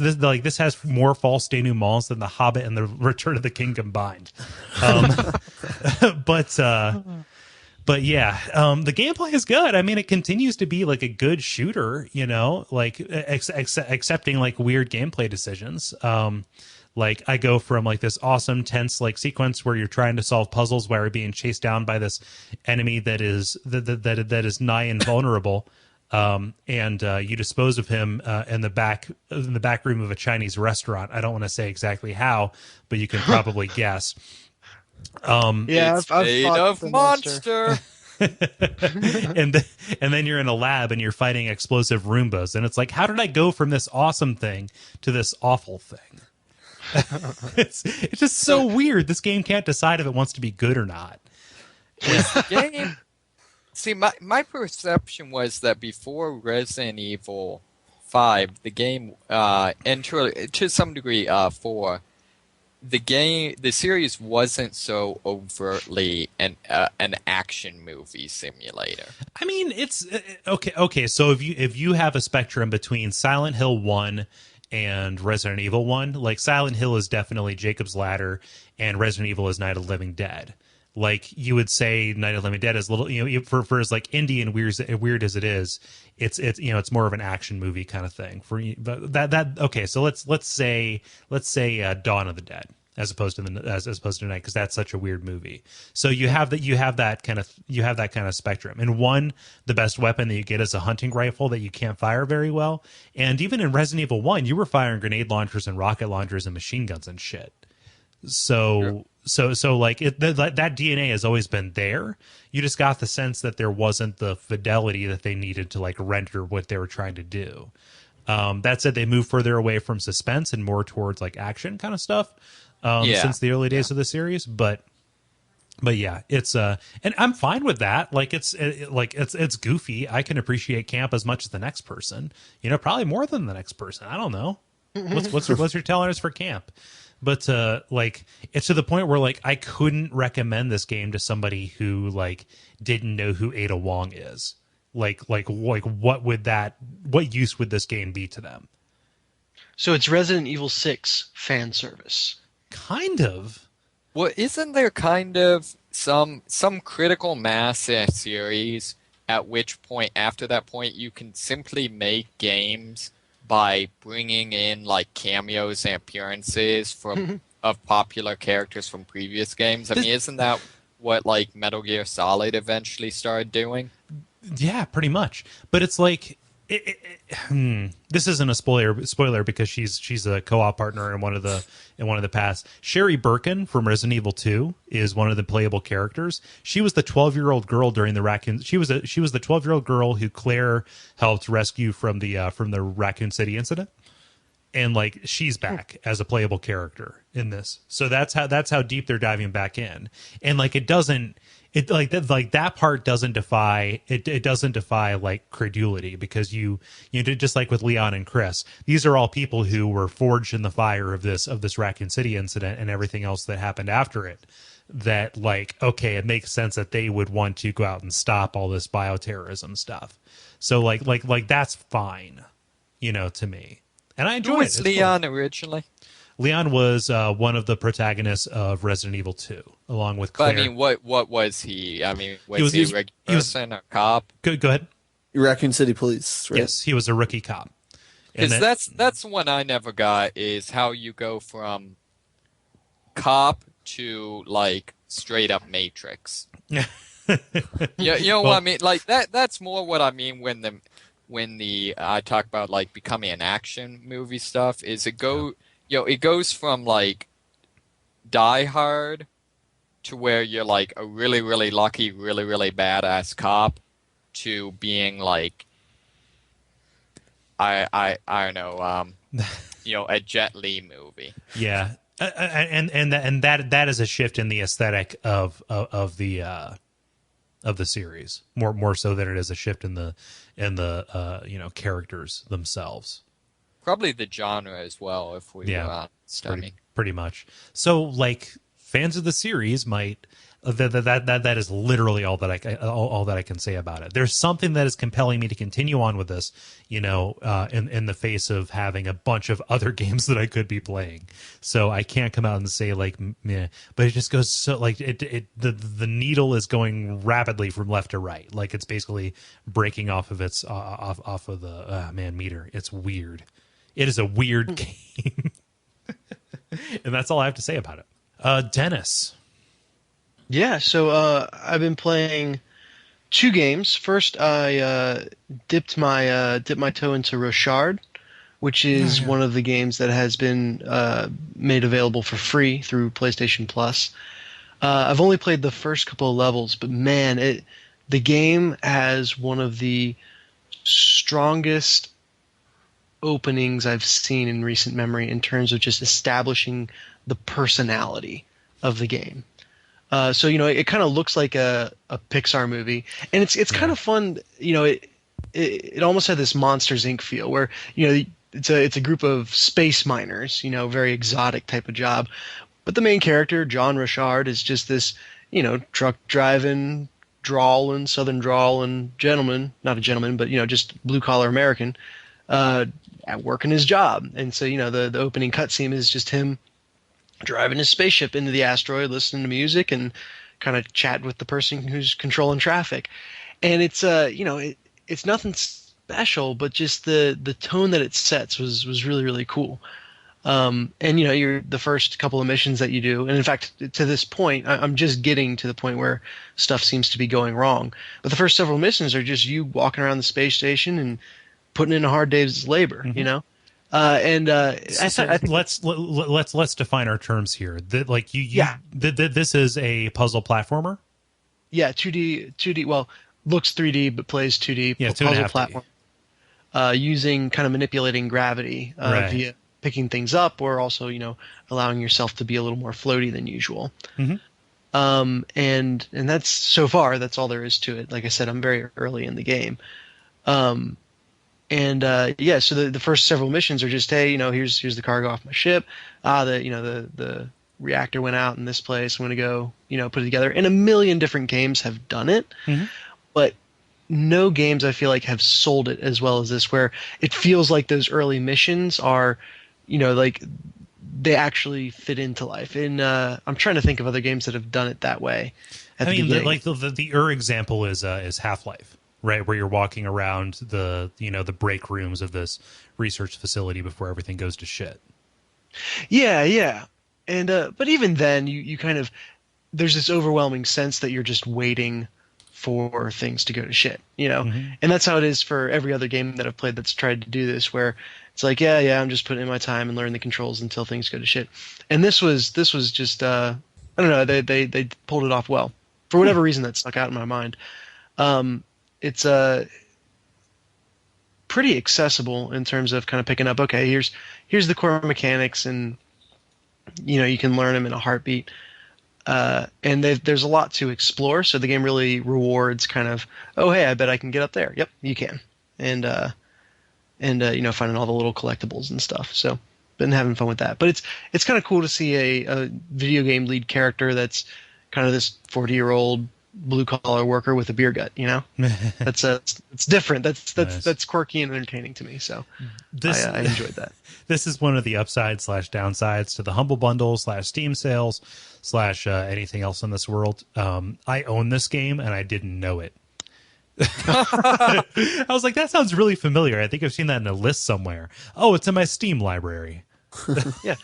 S1: has more false denouements than The Hobbit and The Return of the King combined. But yeah, the gameplay is good. I mean, it continues to be like a good shooter, you know, like accepting like weird gameplay decisions. Like I go from like this awesome tense like sequence where you're trying to solve puzzles while you're being chased down by this enemy that is nigh invulnerable. And you dispose of him in the back room of a Chinese restaurant. I don't want to say exactly how, but you can probably guess.
S2: Yeah,
S3: it's made of monster.
S1: and then you're in a lab and you're fighting explosive Roombas, and it's like, how did I go from this awesome thing to this awful thing? It's just so weird. This game can't decide if it wants to be good or not.
S3: Game. See, my perception was that before Resident Evil 5, the game, and to some degree 4, the series wasn't so overtly an action movie simulator.
S1: I mean, it's okay. So if you have a spectrum between Silent Hill 1 and Resident Evil 1, like Silent Hill is definitely Jacob's Ladder, and Resident Evil is Night of the Living Dead. Like you would say, Night of the Living Dead is a little, you know, for as like indie and weird as it is, it's you know, it's more of an action movie kind of thing. For that okay, so let's say Dawn of the Dead as opposed to Night, because that's such a weird movie. So you have that kind of spectrum. And one, the best weapon that you get is a hunting rifle that you can't fire very well. And even in Resident Evil 1, you were firing grenade launchers and rocket launchers and machine guns and shit. So like that DNA has always been there. You just got the sense that there wasn't the fidelity that they needed to like render what they were trying to do. That said, they moved further away from suspense and more towards like action kind of stuff since the early days of the series. But yeah, it's and I'm fine with that. Like it's goofy. I can appreciate camp as much as the next person. You know, probably more than the next person. I don't know. What's your telling us for camp? But like, it's to the point where like I couldn't recommend this game to somebody who like didn't know who Ada Wong is. Like what use would this game be to them?
S2: So it's Resident Evil 6 fan service.
S1: Kind of.
S3: Well, isn't there kind of some critical mass in a series at which point, after that point, you can simply make games by bringing in like cameos and appearances from of popular characters from previous games? I mean, isn't that what like Metal Gear Solid eventually started doing?
S1: Yeah, pretty much. But it's like this isn't a spoiler because she's a co-op partner in one of the past. Sherry Birkin from Resident Evil 2 is one of the playable characters. She was the 12-year-old girl during the Raccoon. She was the 12-year-old girl who Claire helped rescue from the Raccoon City incident. And like she's back as a playable character in this. So that's how deep they're diving back in. And like it that part doesn't defy it doesn't defy like credulity, because you just like with Leon and Chris, these are all people who were forged in the fire of this Raccoon City incident and everything else that happened after it. That like, okay, it makes sense that they would want to go out and stop all this bioterrorism stuff. So like that's fine, to me. And I enjoy it.
S3: Who was Leon originally?
S1: Leon was one of the protagonists of Resident Evil 2, along with Claire.
S3: But I mean, what was he? I mean, was he a regular person, a cop?
S1: Go ahead.
S4: Raccoon City Police, right?
S1: Yes, he was a rookie cop.
S3: Because that's one I never got, is how you go from cop to like straight up Matrix. You know what I mean? Like that's more what I mean when I talk about like becoming an action movie stuff, is it goes from like Die Hard to where you're like a really, really lucky, really, really badass cop to being like I don't know, a Jet Li movie.
S1: Yeah. And that is a shift in the aesthetic of the series, more so than it is a shift in the characters themselves.
S3: Probably the genre as well, if we were studying.
S1: Pretty much. So, like, fans of the series might that is literally all that I can say about it. There's something that is compelling me to continue on with this, in the face of having a bunch of other games that I could be playing. So I can't come out and say like meh, but it just goes so like the needle is going rapidly from left to right. Like it's basically breaking off of its off of the meter. It's weird. It is a weird game. And that's all I have to say about it. Dennis.
S2: Yeah, so I've been playing 2 games. First, I dipped my toe into Rochard, which is one of the games that has been made available for free through PlayStation Plus. I've only played the first couple of levels, but man, the game has one of the strongest openings I've seen in recent memory in terms of just establishing the personality of the game. So it kind of looks like a Pixar movie, and it's kind of fun. It almost had this Monsters Inc. feel, where it's a group of space miners, very exotic type of job, but the main character, John Rochard, is just this truck driving, southern drawling gentleman, not a gentleman, but just blue collar American, at work in his job. And so the opening cutscene is just him driving his spaceship into the asteroid, listening to music, and kind of chat with the person who's controlling traffic. And it's it's nothing special, but just the tone that it sets was really, really cool. And you're the first couple of missions that you do, and in fact, to this point, I'm just getting to the point where stuff seems to be going wrong. But the first several missions are just you walking around the space station and putting in a hard day's labor, I think
S1: let's define our terms here. This is a puzzle platformer.
S2: Yeah, 2D. Well, looks 3D but plays 2D.
S1: Yeah,
S2: puzzle platform. Using kind of manipulating gravity via picking things up, or also allowing yourself to be a little more floaty than usual. Mm-hmm. And that's so far that's all there is to it. Like I said, I'm very early in the game. And so the first several missions are just, hey, here's the cargo off my ship. The reactor went out in this place. I'm going to go, put it together. And a million different games have done it, but no games I feel like have sold it as well as this, where it feels like those early missions are, like they actually fit into life. And I'm trying to think of other games that have done it that way.
S1: The example is Half-Life. Right, where you're walking around the break rooms of this research facility before everything goes to shit.
S2: Yeah, and but even then, you kind of there's this overwhelming sense that you're just waiting for things to go to shit, and that's how it is for every other game that I've played that's tried to do this, where it's like, yeah, I'm just putting in my time and learning the controls until things go to shit. And this was just I don't know, they pulled it off well for whatever reason that stuck out in my mind. It's pretty accessible in terms of kind of picking up, okay, here's the core mechanics, and you can learn them in a heartbeat. And there's a lot to explore, so the game really rewards kind of, oh, hey, I bet I can get up there. Yep, you can. And finding all the little collectibles and stuff. So been having fun with that. But it's kind of cool to see a video game lead character that's kind of this 40-year-old blue collar worker with a beer gut, That's it's different. That's quirky and entertaining to me. So I enjoyed that.
S1: This is one of the upsides / downsides to the Humble Bundle / Steam sales / anything else in this world. I own this game and I didn't know it. I was like, that sounds really familiar. I think I've seen that in a list somewhere. Oh, it's in my Steam library.
S2: Yeah.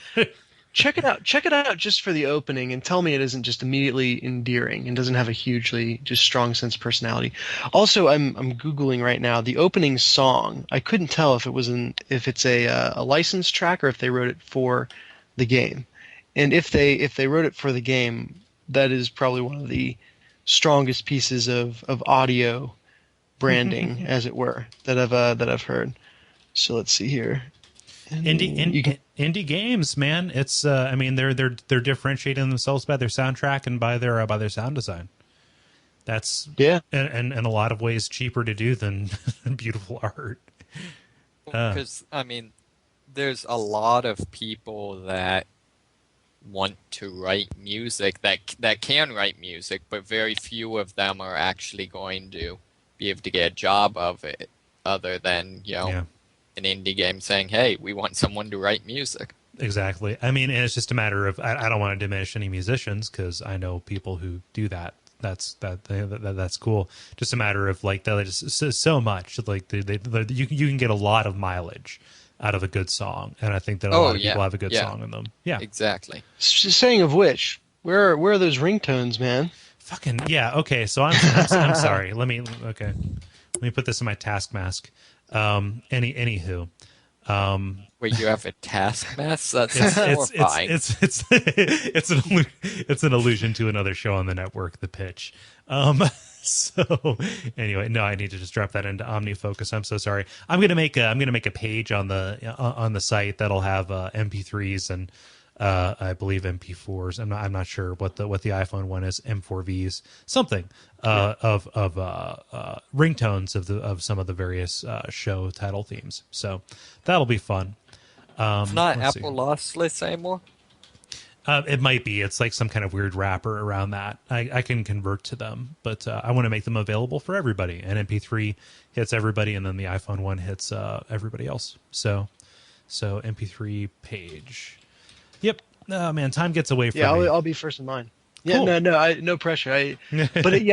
S2: Check it out just for the opening and tell me it isn't just immediately endearing and doesn't have a hugely just strong sense of personality. Also, I'm Googling right now the opening song. I couldn't tell if it's a licensed track or if they wrote it for the game. And if they wrote it for the game, that is probably one of the strongest pieces of audio branding, as it were, that I've heard. So let's see here.
S1: Indie games, man. It's they're differentiating themselves by their soundtrack and by their sound design. That's and in a lot of ways cheaper to do than beautiful art.
S3: Because there's a lot of people that want to write music that can write music, but very few of them are actually going to be able to get a job of it, other than an indie game saying, hey, we want someone to write music.
S1: Exactly. And it's just a matter of, I don't want to diminish any musicians because I know people who do that. That's cool. Just a matter of so much you can get a lot of mileage out of a good song, and I think that a lot of people have a good song in them. Yeah, exactly.
S2: Saying of which, where are those ringtones, man?
S1: Fucking yeah. Okay, so I'm sorry. Let me put this in my task mask. Anywho,
S3: wait, you have a task mask? That's horrifying.
S1: It's an allusion to another show on the network, The Pitch. So anyway, no, I need to just drop that into OmniFocus. I'm so sorry. I'm gonna make a page on the site that'll have MP3s and I believe MP4s. I'm not sure what the iPhone one is. M4Vs, something of ringtones of some of the various show title themes. So that'll be fun.
S3: It's not Apple lossless anymore.
S1: It might be. It's like some kind of weird wrapper around that. I can convert to them, but I want to make them available for everybody. And MP3 hits everybody, and then the iPhone one hits everybody else. So MP3 page. Yep. Oh man, time gets away from me.
S2: I'll be first in line. Yeah, cool. No pressure.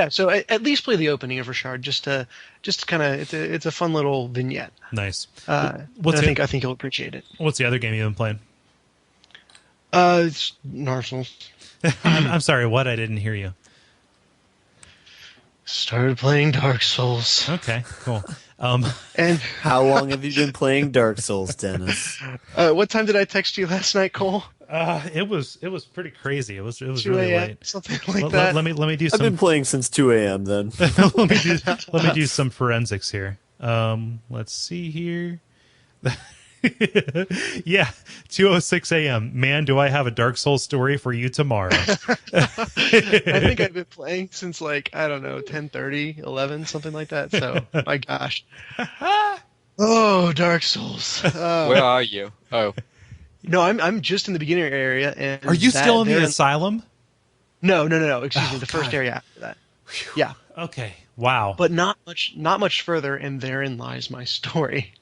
S2: So at least play the opening of Rochard, just kind of it's a fun little vignette.
S1: Nice.
S2: I think you'll appreciate it.
S1: What's the other game you've been playing?
S2: It's Dark Souls.
S1: I'm sorry. What? I didn't hear you.
S2: Started playing Dark Souls.
S1: Okay, cool.
S4: And how long have you been playing Dark Souls, Dennis?
S2: What time did I text you last night, Kole?
S1: It was pretty crazy. It was
S2: 2
S1: really late.
S2: Something like that.
S1: Let me do some.
S4: I've been playing since 2 a.m. Then.
S1: let me do some forensics here. Let's see here. Yeah, 2:06 a.m. Man, do I have a Dark Souls story for you tomorrow.
S2: I think I've been playing since 10:30, 11, something like that. So, my gosh. Oh, Dark Souls.
S3: Where are you? Oh,
S2: No, I'm just in the beginner area, and
S1: Are you still in the
S2: there-
S1: asylum?
S2: No. Excuse
S1: Oh,
S2: me, the first
S1: God.
S2: area after that. Yeah,
S1: Okay. Wow.
S2: but not much further, and therein lies my story.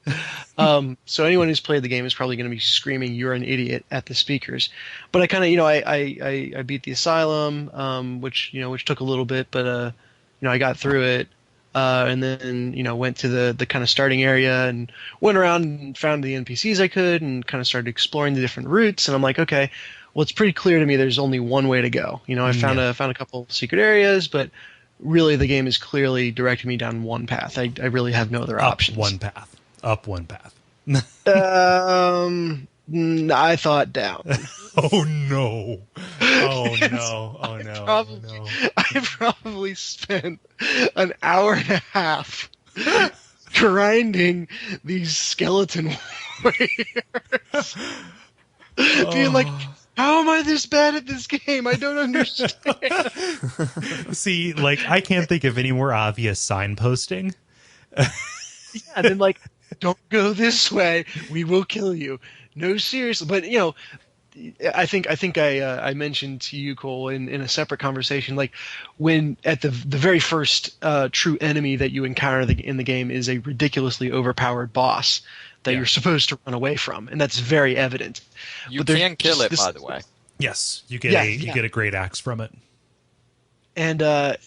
S2: So anyone who's played the game is probably going to be screaming, "You're an idiot!" at the speakers. But I kind of, I beat the asylum, which took a little bit, but I got through it. And then went to the kind of starting area and went around and found the NPCs I could and kind of started exploring the different routes. And I'm like, okay, well, it's pretty clear to me there's only one way to go. I found a couple secret areas, but really the game is clearly directing me down one path. I really have no other options.
S1: Up one path.
S2: I thought down.
S1: Oh no. Oh no. Oh no. Oh no.
S2: I probably spent an hour and a half grinding these skeleton warriors. Being like, how am I this bad at this game? I don't understand.
S1: See, like, I can't think of any more obvious signposting.
S2: Yeah, and then like, don't go this way. We will kill you. No, seriously. But I think I mentioned to you, Kole, in a separate conversation, like when at the very first true enemy that you encounter in the game is a ridiculously overpowered boss that you're supposed to run away from, and that's very evident.
S3: you can kill it, by the way.
S1: Yes, you get you get a great axe from it.
S2: And the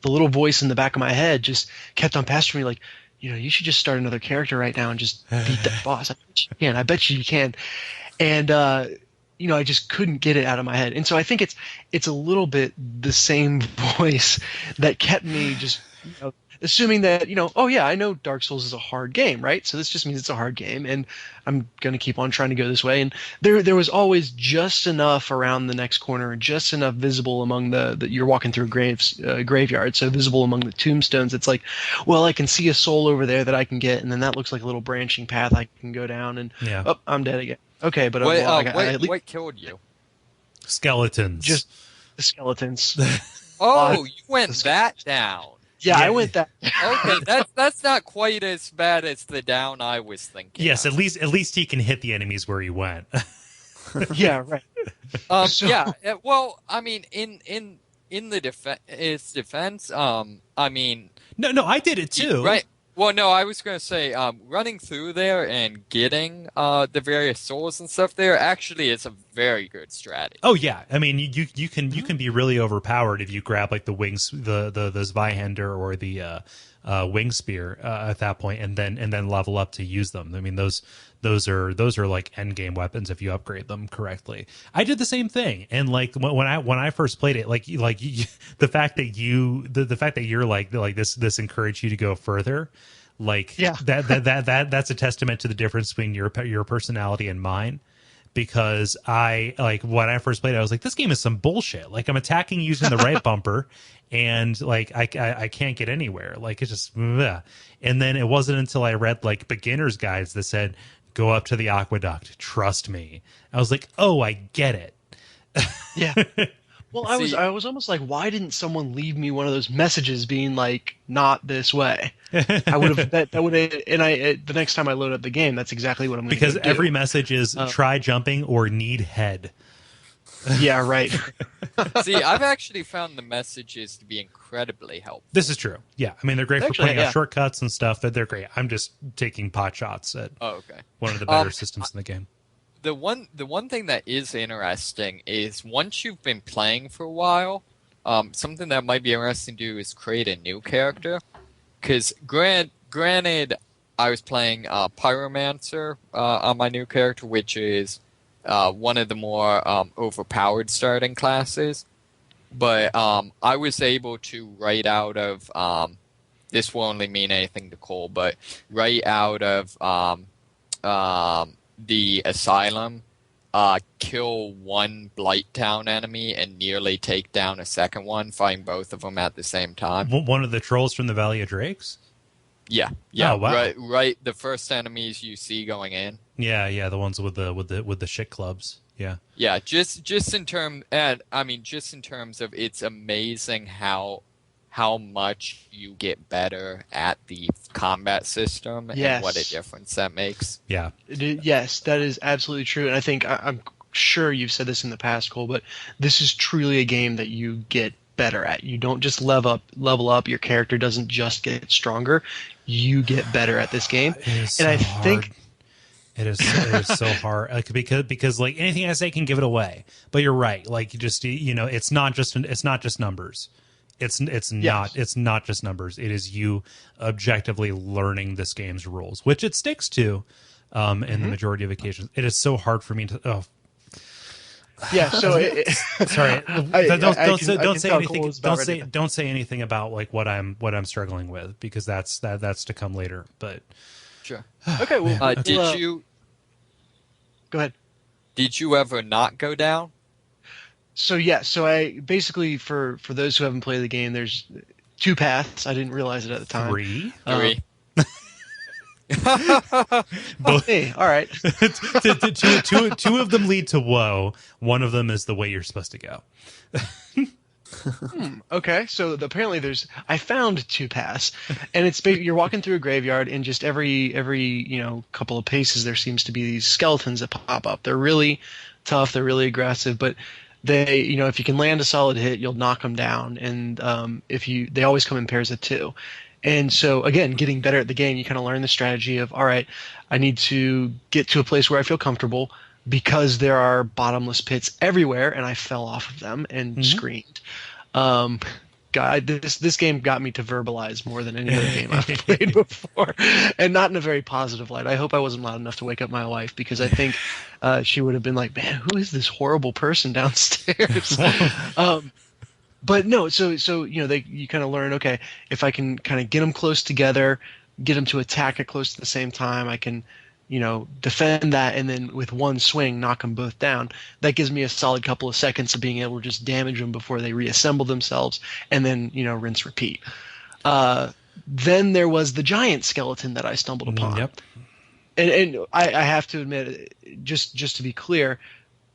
S2: little voice in the back of my head just kept on pestering me, like, you should just start another character right now and just beat that boss. I bet you can. And I just couldn't get it out of my head. And so I think it's a little bit the same voice that kept me just assuming that oh yeah, I know Dark Souls is a hard game, right? So this just means it's a hard game, and I'm gonna keep on trying to go this way. And there was always just enough around the next corner, just enough visible among the you're walking through a graveyard, so visible among the tombstones. It's like, well, I can see a soul over there that I can get, and then that looks like a little branching path I can go down. And I'm dead again. Okay, but
S3: what killed you?
S1: Skeletons.
S2: Just the skeletons.
S3: Oh, you went that down.
S2: Yeah, I went that.
S3: Okay, that's not quite as bad as the down I was thinking.
S1: Yes,
S3: of.
S1: at least he can hit the enemies where he went.
S2: Yeah, right.
S3: Yeah. Well, I mean, in the defense, I mean.
S1: No, I did it too.
S3: Right. Well, no, I was going to say, running through there and getting the various souls and stuff there, actually, it's a very good strategy.
S1: Oh yeah, I mean, you can be really overpowered if you grab like the wings, the Zweihander or the wing spear at that point, and then level up to use them. I mean, those are like end game weapons if you upgrade them correctly. I did the same thing, and like when I first played it, the fact that you're like this encouraged you to go further. Like that's a testament to the difference between your personality and mine, because when I first played it, I was like, this game is some bullshit. Like, I'm attacking using the right bumper, and like I can't get anywhere. Like, it's just bleh. And then it wasn't until I read like beginner's guides that said, go up to the aqueduct, trust me. I was like, oh, I get it.
S2: Yeah. Well, I was almost like, why didn't someone leave me one of those messages being like, not this way? I would have that would have, and the next time I load up the game, that's exactly what I'm going to do.
S1: Because every message is try jumping or need head.
S2: Yeah, right.
S3: See, I've actually found the messages to be incredibly helpful.
S1: This is true. Yeah, I mean, they're great for pointing out shortcuts and stuff. They're great. I'm just taking pot shots at one of the better systems in the game.
S3: The one thing that is interesting is once you've been playing for a while, something that might be interesting to do is create a new character. Because granted, I was playing Pyromancer on my new character, which is one of the more overpowered starting classes. But I was able to write out of this will only mean anything to Kole, but write out of the asylum, kill one Blighttown enemy and nearly take down a second one, fighting both of them at the same time.
S1: One of the trolls from the Valley of Drakes?
S3: Yeah.
S1: Oh, wow.
S3: Right. The first enemies you see going in.
S1: Yeah. The ones with the shit clubs. Yeah.
S3: Yeah. Just in terms of, it's amazing how how much you get better at the combat system and what a difference that makes.
S1: Yeah.
S2: Yes, that is absolutely true. And I think I'm sure you've said this in the past, Cole, but this is truly a game that you get better at. You don't just level up. Your character doesn't just get stronger. You get better at this game.
S1: I think it is so hard because like anything I say can give it away. But you're right. Like you just it's not just numbers. It's not just numbers. It is you objectively learning this game's rules, which it sticks to in the majority of occasions. It is so hard for me to.
S2: Yeah. So
S1: sorry. Don't say anything about like what I'm struggling with, because that's to come later. But
S3: sure.
S2: Okay. Well,
S3: did you?
S2: Go ahead.
S3: Did you ever not go down?
S2: So I basically, for those who haven't played the game, there's 2 paths. I didn't realize it at the time.
S1: 3.
S2: Hey, all right.
S1: Two of them lead to woe. One of them is the way you're supposed to go.
S2: Okay, so apparently I found 2 paths, and it's you're walking through a graveyard, and just every couple of paces there seems to be these skeletons that pop up. They're really tough. They're really aggressive, but they, if you can land a solid hit, you'll knock them down, and they always come in pairs of 2. And so, again, getting better at the game, you kind of learn the strategy of, all right, I need to get to a place where I feel comfortable, because there are bottomless pits everywhere, and I fell off of them and screamed. God, this game got me to verbalize more than any other game I've played before, and not in a very positive light. I hope I wasn't loud enough to wake up my wife, because I think she would have been like, "Man, who is this horrible person downstairs?" But no, so you kind of learn, okay, if I can kind of get them close together, get them to attack at close to the same time, I can defend that, and then with one swing knock them both down. That gives me a solid couple of seconds of being able to just damage them before they reassemble themselves, and then rinse repeat. Then there was the giant skeleton that I stumbled upon.
S1: Yep.
S2: And I have to admit, just to be clear,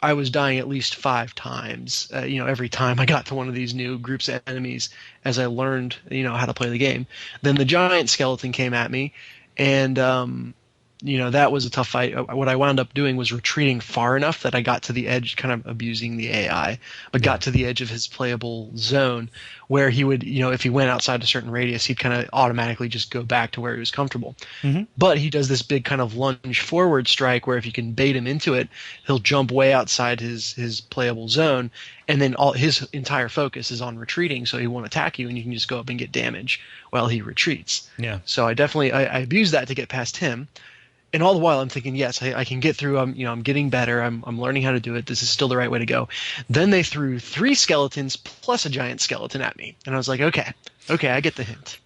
S2: I was dying at least 5 times, every time I got to one of these new groups of enemies as I learned, how to play the game. Then the giant skeleton came at me, and that was a tough fight. What I wound up doing was retreating far enough that I got to the edge, kind of abusing the AI, but got to the edge of his playable zone, where he would, if he went outside a certain radius, he'd kind of automatically just go back to where he was comfortable. Mm-hmm. But he does this big kind of lunge forward strike where if you can bait him into it, he'll jump way outside his playable zone, and then his entire focus is on retreating, so he won't attack you, and you can just go up and get damage while he retreats.
S1: Yeah.
S2: So I definitely I abused that to get past him. And all the while I'm thinking, yes, I can get through. I'm getting better. I'm learning how to do it. This is still the right way to go. Then they threw 3 skeletons plus a giant skeleton at me, and I was like, okay, I get the hint.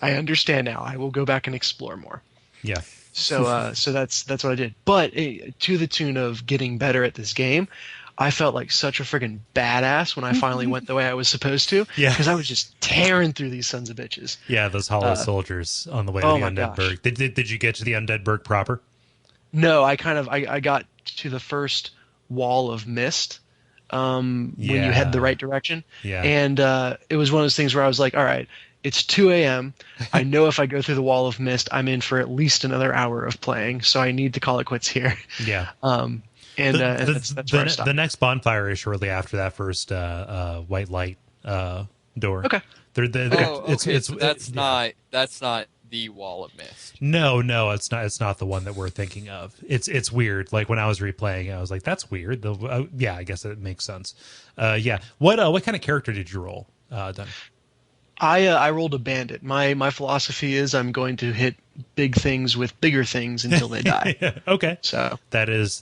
S2: I understand now. I will go back and explore more.
S1: Yeah.
S2: So that's what I did. But to the tune of getting better at this game, I felt like such a friggin' badass when I finally went the way I was supposed to.
S1: Yeah.
S2: Because I was just tearing through these sons of bitches.
S1: Yeah, those hollow soldiers on the way to the Undead Burg. Did you get to the Undead Burg proper?
S2: No, I got to the first wall of mist when you head the right direction.
S1: Yeah.
S2: And it was one of those things where I was like, all right, it's 2 a.m. I know if I go through the wall of mist, I'm in for at least another hour of playing, so I need to call it quits here.
S1: Yeah.
S2: And that's where I stopped.
S1: The next bonfire is shortly after that first white light door.
S2: Okay.
S3: That's not the wall of mist.
S1: No, it's not. It's not the one that we're thinking of. It's weird. Like when I was replaying, I was like, "That's weird." Yeah, I guess it makes sense. Yeah. What kind of character did you roll, Dunn?
S2: I rolled a bandit. My philosophy is I'm going to hit big things with bigger things until they die.
S1: Okay.
S2: So
S1: that is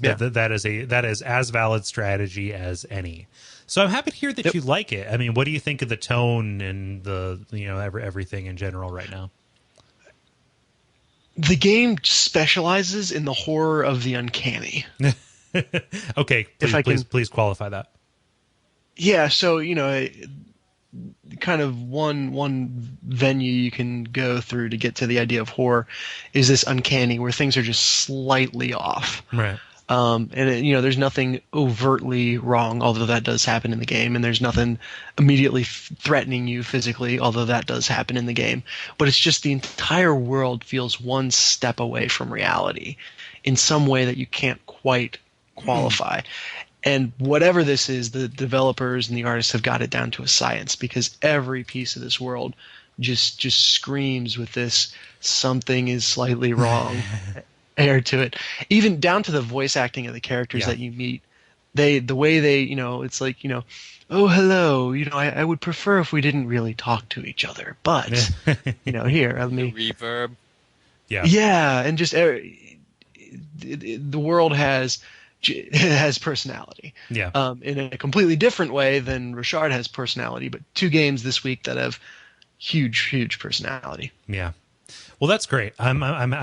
S1: as valid strategy as any. So I'm happy to hear that you like it. I mean, what do you think of the tone and the everything in general right now?
S2: The game specializes in the horror of the uncanny.
S1: Okay, please qualify that.
S2: Yeah, so kind of one venue you can go through to get to the idea of horror is this uncanny, where things are just slightly off.
S1: Right.
S2: There's nothing overtly wrong, although that does happen in the game, and there's nothing immediately threatening you physically, although that does happen in the game. But it's just the entire world feels one step away from reality in some way that you can't quite qualify. And whatever this is, the developers and the artists have got it down to a science, because every piece of this world just screams with this something is slightly wrong air to it. Even down to the voice acting of the characters that you meet. The way they, it's like, oh, hello, I would prefer if we didn't really talk to each other, but, here, let me...
S3: Reverb.
S1: Yeah.
S2: Yeah, and just the world has personality.
S1: Yeah.
S2: In a completely different way than Rochard has personality, but two games this week that have huge personality.
S1: Yeah. Well, that's great. I'm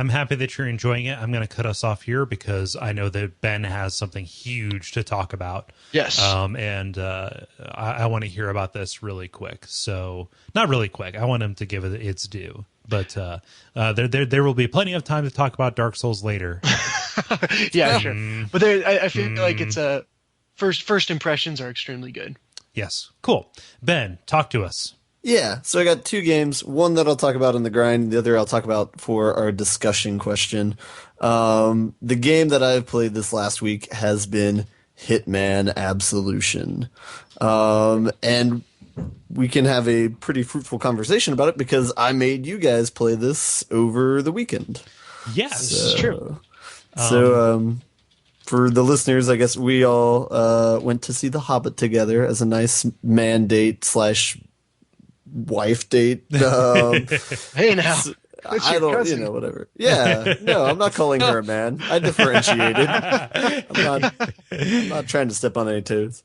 S1: happy that you're enjoying it. I'm going to cut us off here because I know that Ben has something huge to talk about.
S2: Yes.
S1: And I want to hear about this really quick. So not really quick. I want him to give it its due. But there will be plenty of time to talk about Dark Souls later.
S2: Yeah, sure. But I feel like it's first impressions are extremely good.
S1: Yes. Cool. Ben, talk to us.
S4: Yeah, so I got two games. One that I'll talk about in the grind, the other I'll talk about for our discussion question. The game that I've played this last week has been Hitman Absolution. And we can have a pretty fruitful conversation about it because I made you guys play this over the weekend.
S1: Yes,
S2: this is true.
S4: So, for the listeners, I guess we all went to see The Hobbit together as a nice man date / wife date.
S2: Hey now,
S4: I don't, whatever. Yeah, no, I'm not calling her a man. I differentiated. I'm not trying to step on any toes.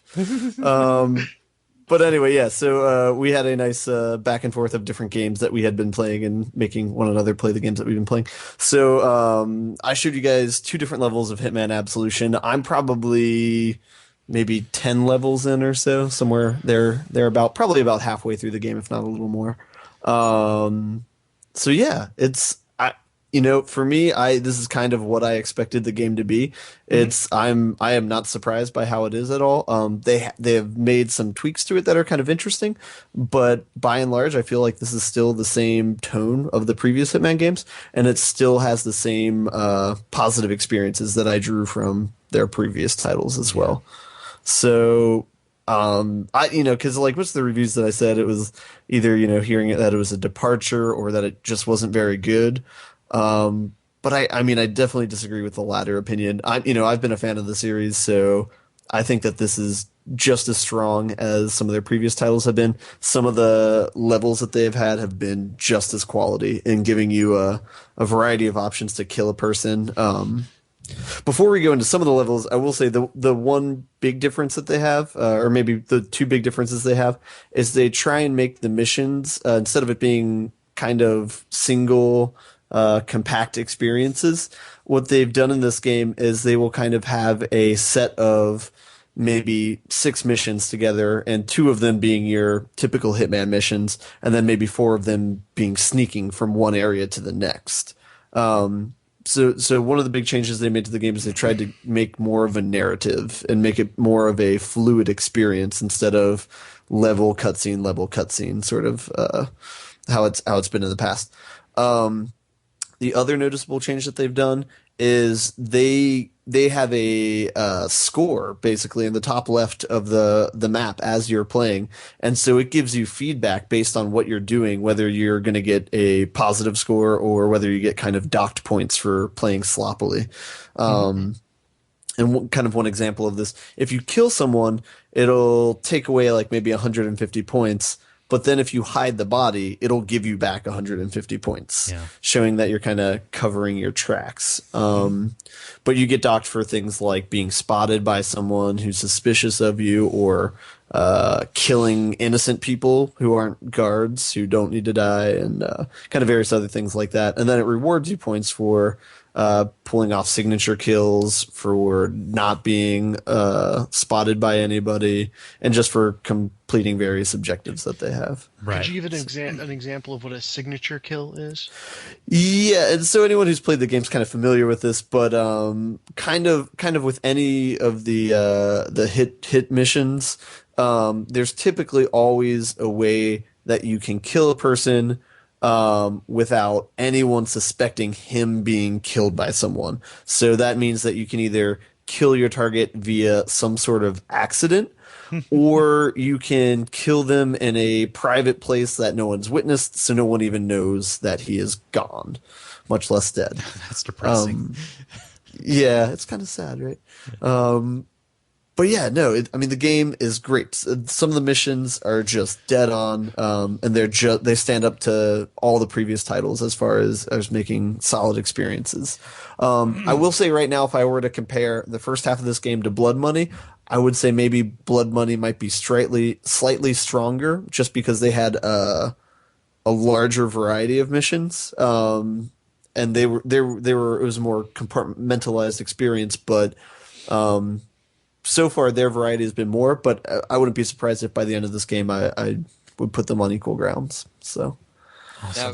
S4: But anyway, yeah. So we had a nice back and forth of different games that we had been playing and making one another play the games that we've been playing. So I showed you guys two different levels of Hitman Absolution. I'm probably maybe 10 levels in or so, somewhere there about, probably about halfway through the game, if not a little more. So yeah, for me, this is kind of what I expected the game to be. I am not surprised by how it is at all. They have made some tweaks to it that are kind of interesting, but by and large, I feel like this is still the same tone of the previous Hitman games, and it still has the same positive experiences that I drew from their previous titles as well. So, because like most of the reviews that I said, it was either, hearing it that it was a departure or that it just wasn't very good. But I definitely disagree with the latter opinion. I've been a fan of the series, so I think that this is just as strong as some of their previous titles have been. Some of the levels that they've had have been just as quality in giving you a variety of options to kill a person. Before we go into some of the levels, I will say the one big difference that they have, or maybe the two big differences they have, is they try and make the missions, instead of it being kind of single, compact experiences, what they've done in this game is they will kind of have a set of maybe 6 missions together, and 2 of them being your typical Hitman missions, and then maybe 4 of them being sneaking from one area to the next. So one of the big changes they made to the game is they tried to make more of a narrative and make it more of a fluid experience instead of level cutscene, sort of how it's been in the past. The other noticeable change that they've done is they have a score basically in the top left of the map as you're playing, and so it gives you feedback based on what you're doing, whether you're going to get a positive score or whether you get kind of docked points for playing sloppily. And one example of this, if you kill someone, it'll take away like maybe 150 points. But then if you hide the body, it'll give you back 150 points, showing that you're kind of covering your tracks. But you get docked for things like being spotted by someone who's suspicious of you, or killing innocent people who aren't guards, who don't need to die, and kind of various other things like that. And then it rewards you points for pulling off signature kills, for not being spotted by anybody, and just for completing various objectives that they have.
S1: Right.
S2: Could you give an example of what a signature kill is?
S4: Yeah, and so anyone who's played the game's kind of familiar with this, but kind of with any of the hit missions, there's typically always a way that you can kill a person without anyone suspecting him being killed by someone. So that means that you can either kill your target via some sort of accident, or you can kill them in a private place that no one's witnessed, so no one even knows that he is gone, much less dead.
S1: That's depressing.
S4: Yeah, it's kind of sad, right? But yeah, no, the game is great. Some of the missions are just dead on, and they stand up to all the previous titles as far as making solid experiences. I will say right now, if I were to compare the first half of this game to Blood Money, I would say maybe Blood Money might be slightly stronger, just because they had a larger variety of missions, and it was a more compartmentalized experience, but so far their variety has been more. But I wouldn't be surprised if by the end of this game I would put them on equal grounds. So,
S3: now,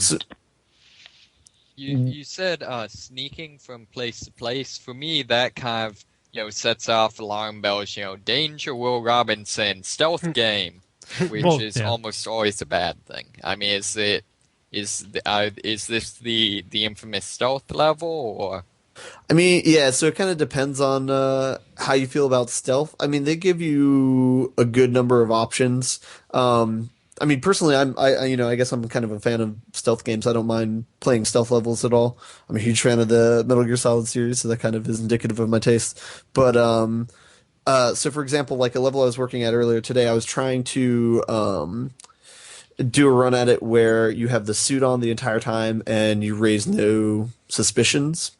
S3: you said sneaking from place to place. For me, that kind of sets off alarm bells. Danger, Will Robinson, stealth game, which is almost always a bad thing. I mean, is this the infamous stealth level, or?
S4: I mean, yeah, so it kind of depends on how you feel about stealth. I mean, they give you a good number of options. I mean, personally, I guess I'm kind of a fan of stealth games. I don't mind playing stealth levels at all. I'm a huge fan of the Metal Gear Solid series, so that kind of is indicative of my taste. But so for example, like a level I was working at earlier today, I was trying to do a run at it where you have the suit on the entire time and you raise no suspicions.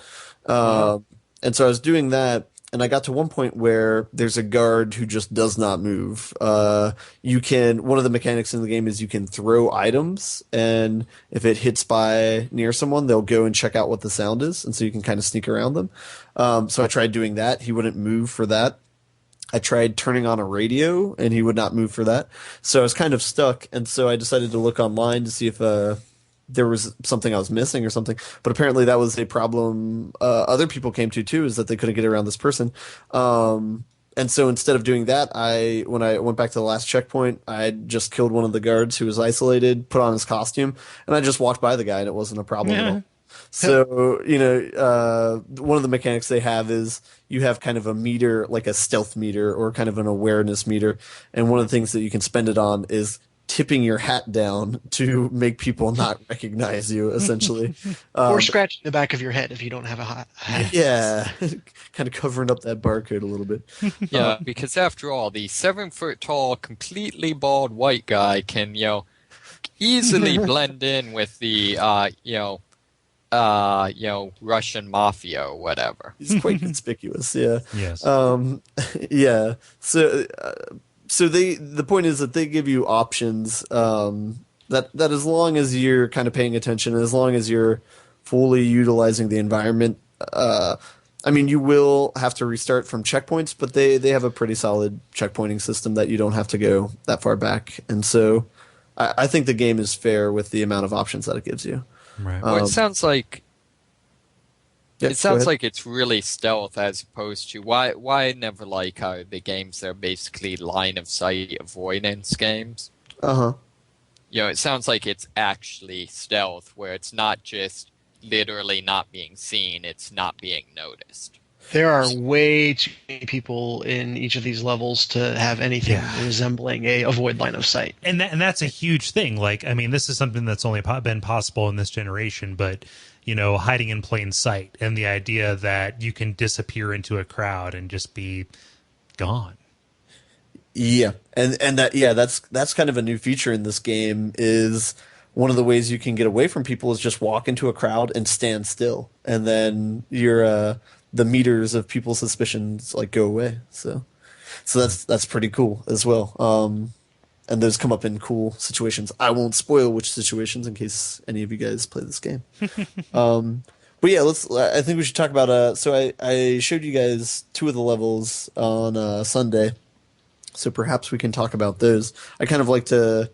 S4: And so I was doing that, and I got to one point where there's a guard who just does not move. One of the mechanics in the game is you can throw items, and if it hits by near someone, they'll go and check out what the sound is, and so you can kind of sneak around them. So I tried doing that. He wouldn't move for that. I tried turning on a radio, and he would not move for that. So I was kind of stuck, and so I decided to look online to see if there was something I was missing or something. But apparently that was a problem other people came to too, is that they couldn't get around this person. And so instead of doing that, when I went back to the last checkpoint, I just killed one of the guards who was isolated, put on his costume, and I just walked by the guy, and it wasn't a problem at all. So, one of the mechanics they have is you have kind of a meter, like a stealth meter or kind of an awareness meter. And one of the things that you can spend it on is tipping your hat down to make people not recognize you, essentially.
S2: Or scratching the back of your head if you don't have a hat.
S4: Yeah, kind of covering up that barcode a little bit.
S3: Yeah, because after all, the 7-foot-tall, completely bald white guy can, easily blend in with the, Russian mafia or whatever.
S4: He's quite conspicuous, yeah.
S1: Yes.
S4: Yeah. So the point is that they give you options that as long as you're kind of paying attention, as long as you're fully utilizing the environment, you will have to restart from checkpoints, but they have a pretty solid checkpointing system that you don't have to go that far back. And so I think the game is fair with the amount of options that it gives you.
S1: Right.
S3: Well, it sounds like
S4: Yeah,
S3: it sounds like it's really stealth as opposed to why I never like how the games are basically line of sight avoidance games. It sounds like it's actually stealth, where it's not just literally not being seen, it's not being noticed.
S2: There are way too many people in each of these levels to have anything resembling a avoid line of sight.
S1: And that's a huge thing. Like, I mean, this is something that's only been possible in this generation, but hiding in plain sight and the idea that you can disappear into a crowd and just be gone.
S4: Yeah. And that's kind of a new feature in this game. Is one of the ways you can get away from people is just walk into a crowd and stand still, and then you're the meters of people's suspicions go away. So that's pretty cool as well. And those come up in cool situations. I won't spoil which situations in case any of you guys play this game. But yeah, let's. I think we should talk about. So I showed you guys 2 of the levels on Sunday, so perhaps we can talk about those. I kind of like to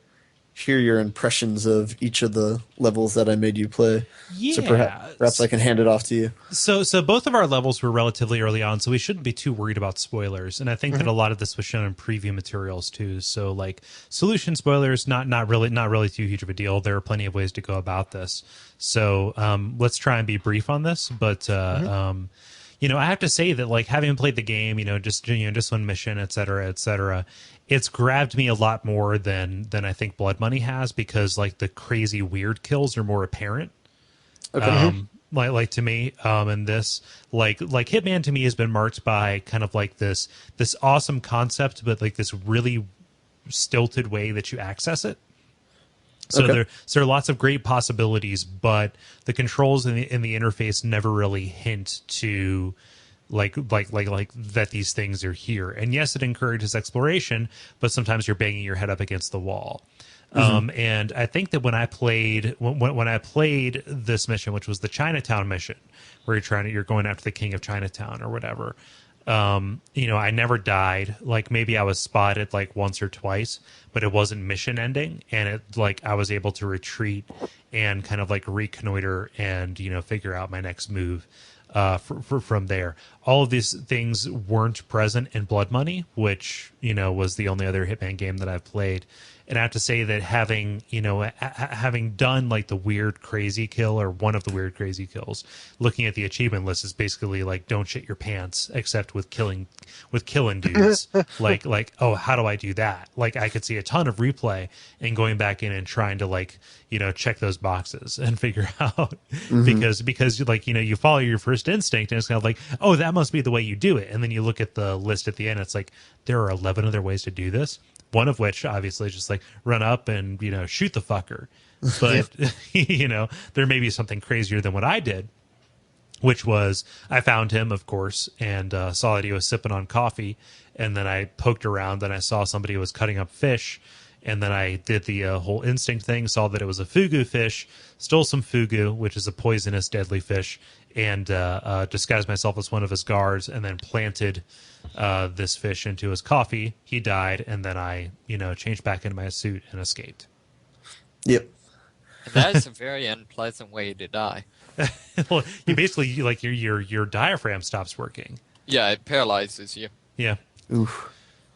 S4: hear your impressions of each of the levels that I made you play.
S1: Yeah.
S4: So perhaps I can hand it off to you.
S1: So both of our levels were relatively early on, so we shouldn't be too worried about spoilers. And I think that a lot of this was shown in preview materials too. So like solution spoilers, not really too huge of a deal. There are plenty of ways to go about this. So let's try and be brief on this. But you know, I have to say that like having played the game, just one mission, et cetera, it's grabbed me a lot more than I think Blood Money has, because like the crazy weird kills are more apparent.
S4: Okay.
S1: Like to me, and this like Hitman to me has been marked by kind of like this awesome concept, but like this really stilted way that you access it. So there are lots of great possibilities, but the controls in the interface never really hint to like that these things are here. And yes, it encourages exploration, but sometimes you're banging your head up against the wall. And I think that when I played this mission, which was the Chinatown mission, where you're going after the king of Chinatown or whatever, I never died. Like maybe I was spotted like once or twice, but it wasn't mission ending, and it like I was able to retreat and kind of like reconnoiter and figure out my next move from there. All of these things weren't present in Blood Money, which was the only other Hitman game that I've played. And I have to say that having done like the weird crazy kill, or one of the weird crazy kills, looking at the achievement list is basically like don't shit your pants, except with killing dudes. like oh, how do I do that? Like I could see a ton of replay and going back in and trying to like check those boxes and figure out because like you follow your first instinct and it's kind of like, oh, that must be the way you do it, and then you look at the list at the end, it's like there are 11 other ways to do this. One of which, obviously, is just like run up and shoot the fucker. But there may be something crazier than what I did, which was I found him, of course, and saw that he was sipping on coffee, and then I poked around and I saw somebody was cutting up fish, and then I did the whole instinct thing, saw that it was a fugu fish, stole some fugu, which is a poisonous, deadly fish, and disguised myself as one of his guards, and then planted this fish into his coffee. He died, and then I, changed back into my suit and escaped.
S4: Yep.
S3: That is a very unpleasant way to die.
S1: Well, you basically like your diaphragm stops working.
S3: Yeah, it paralyzes you.
S1: Yeah.
S4: Oof.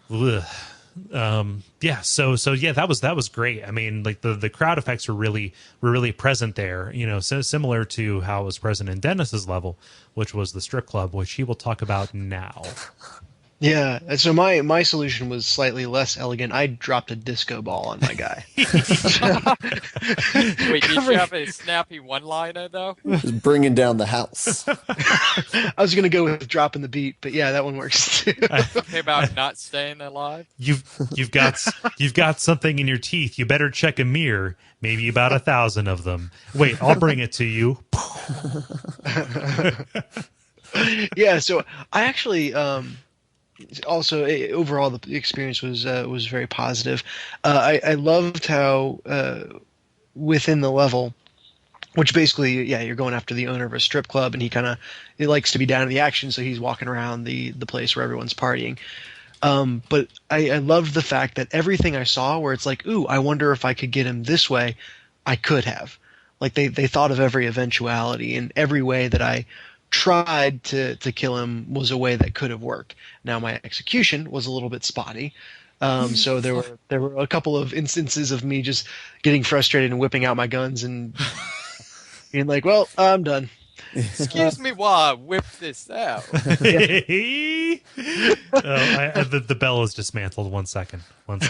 S1: Ugh. Yeah. So yeah, that was great. I mean, like the crowd effects were really present there. So similar to how it was present in Dennis's level, which was the strip club, which he will talk about now.
S2: Yeah, so my solution was slightly less elegant. I dropped a disco ball on my guy.
S3: Wait, did you have a snappy one-liner, though?
S4: Just bringing down the house.
S2: I was going to go with dropping the beat, but yeah, that one works too.
S3: Okay, about not staying alive?
S1: You've got something in your teeth. You better check a mirror. Maybe about 1,000 of them. Wait, I'll bring it to you.
S2: Yeah, so I actually... also, overall, the experience was very positive. I loved how within the level, which basically, yeah, you're going after the owner of a strip club, and he likes to be down in the action, so he's walking around the place where everyone's partying. But I loved the fact that everything I saw, where it's like, ooh, I wonder if I could get him this way, I could have. Like they thought of every eventuality, and every way that I tried to kill him was a way that could have worked. Now my execution was a little bit spotty, so there were a couple of instances of me just getting frustrated and whipping out my guns and being like, "Well, I'm done."
S3: Excuse me while I whip this out.
S1: The bell is dismantled. 1 second. Let's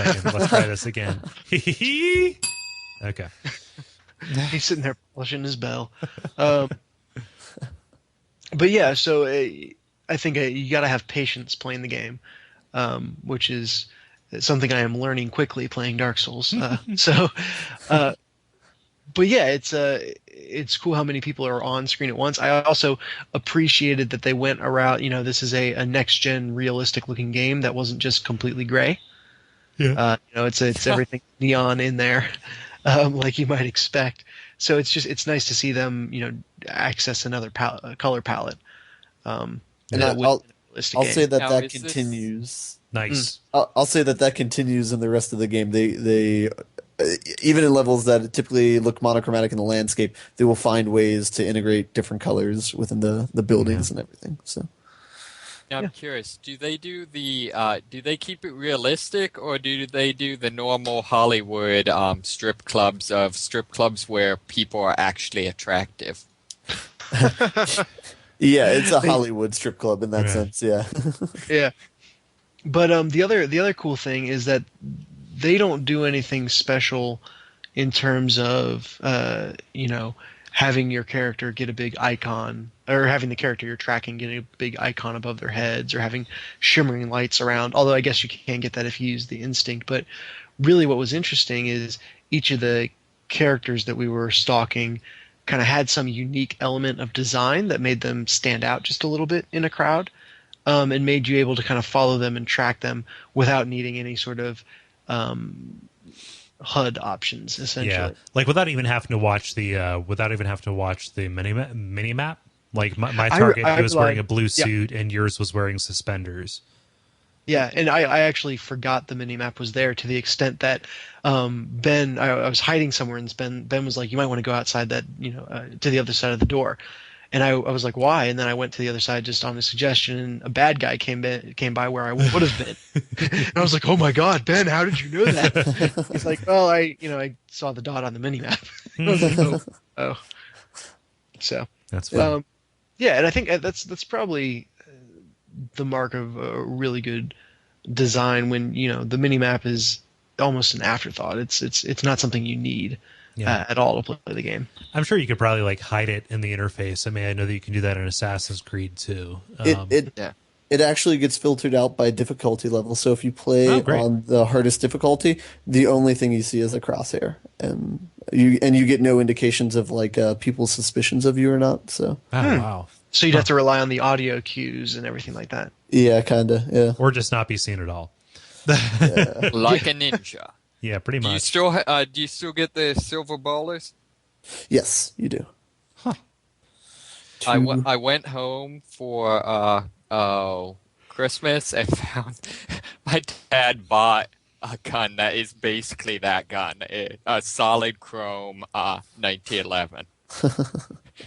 S1: try this again. Okay.
S2: He's sitting there polishing his bell. But yeah, so I think you got to have patience playing the game, which is something I am learning quickly playing Dark Souls. But yeah, it's cool how many people are on screen at once. I also appreciated that they went around. This is a next gen realistic looking game that wasn't just completely gray.
S1: Yeah.
S2: It's everything neon in there, like you might expect. So it's nice to see them, access another color palette.
S4: And I'll say that continues.
S1: Nice.
S4: I'll say that continues in the rest of the game. They even in levels that typically look monochromatic in the landscape, they will find ways to integrate different colors within the buildings and everything. So.
S3: Now I'm curious, do they do keep it realistic, or do they do the normal Hollywood strip clubs where people are actually attractive?
S4: Yeah, it's a Hollywood strip club in that sense, yeah.
S2: Yeah. But the other cool thing is that they don't do anything special in terms of having your character get a big icon, or having the character you're tracking get a big icon above their heads, or having shimmering lights around. Although I guess you can get that if you use the instinct. But really what was interesting is each of the characters that we were stalking kind of had some unique element of design that made them stand out just a little bit in a crowd, and made you able to kind of follow them and track them without needing any sort of HUD options, essentially.
S1: Yeah, like without even having to watch the mini map. Like my target, he was wearing a blue suit, and yours was wearing suspenders.
S2: Yeah, and I actually forgot the minimap was there, to the extent that Ben, I was hiding somewhere, and Ben was like, "You might want to go outside that, to the other side of the door." And I was like, "Why?" And then I went to the other side just on the suggestion, and a bad guy came by where I would have been. And I was like, "Oh my God, Ben, how did you know that?" He's like, "Well, I saw the dot on the minimap." I was like, "Oh." So
S1: that's fun.
S2: Yeah, and I think that's probably the mark of a really good design, when the minimap is almost an afterthought. It's not something you need at all to play the game.
S1: I'm sure you could probably like hide it in the interface. I mean, I know that you can do that in Assassin's Creed too.
S4: It actually gets filtered out by difficulty level. So if you play on the hardest difficulty, the only thing you see is a crosshair, and you get no indications of like people's suspicions of you or not. So
S1: wow.
S2: So you'd have to rely on the audio cues and everything like that.
S4: Yeah, kind of. Yeah.
S1: Or just not be seen at all.
S3: Like a ninja.
S1: Yeah, pretty much.
S3: Do you still get the silver ballers?
S4: Yes, you do.
S1: Huh.
S3: I went home for Christmas and found my dad bought a gun that is basically that gun, a solid chrome 1911.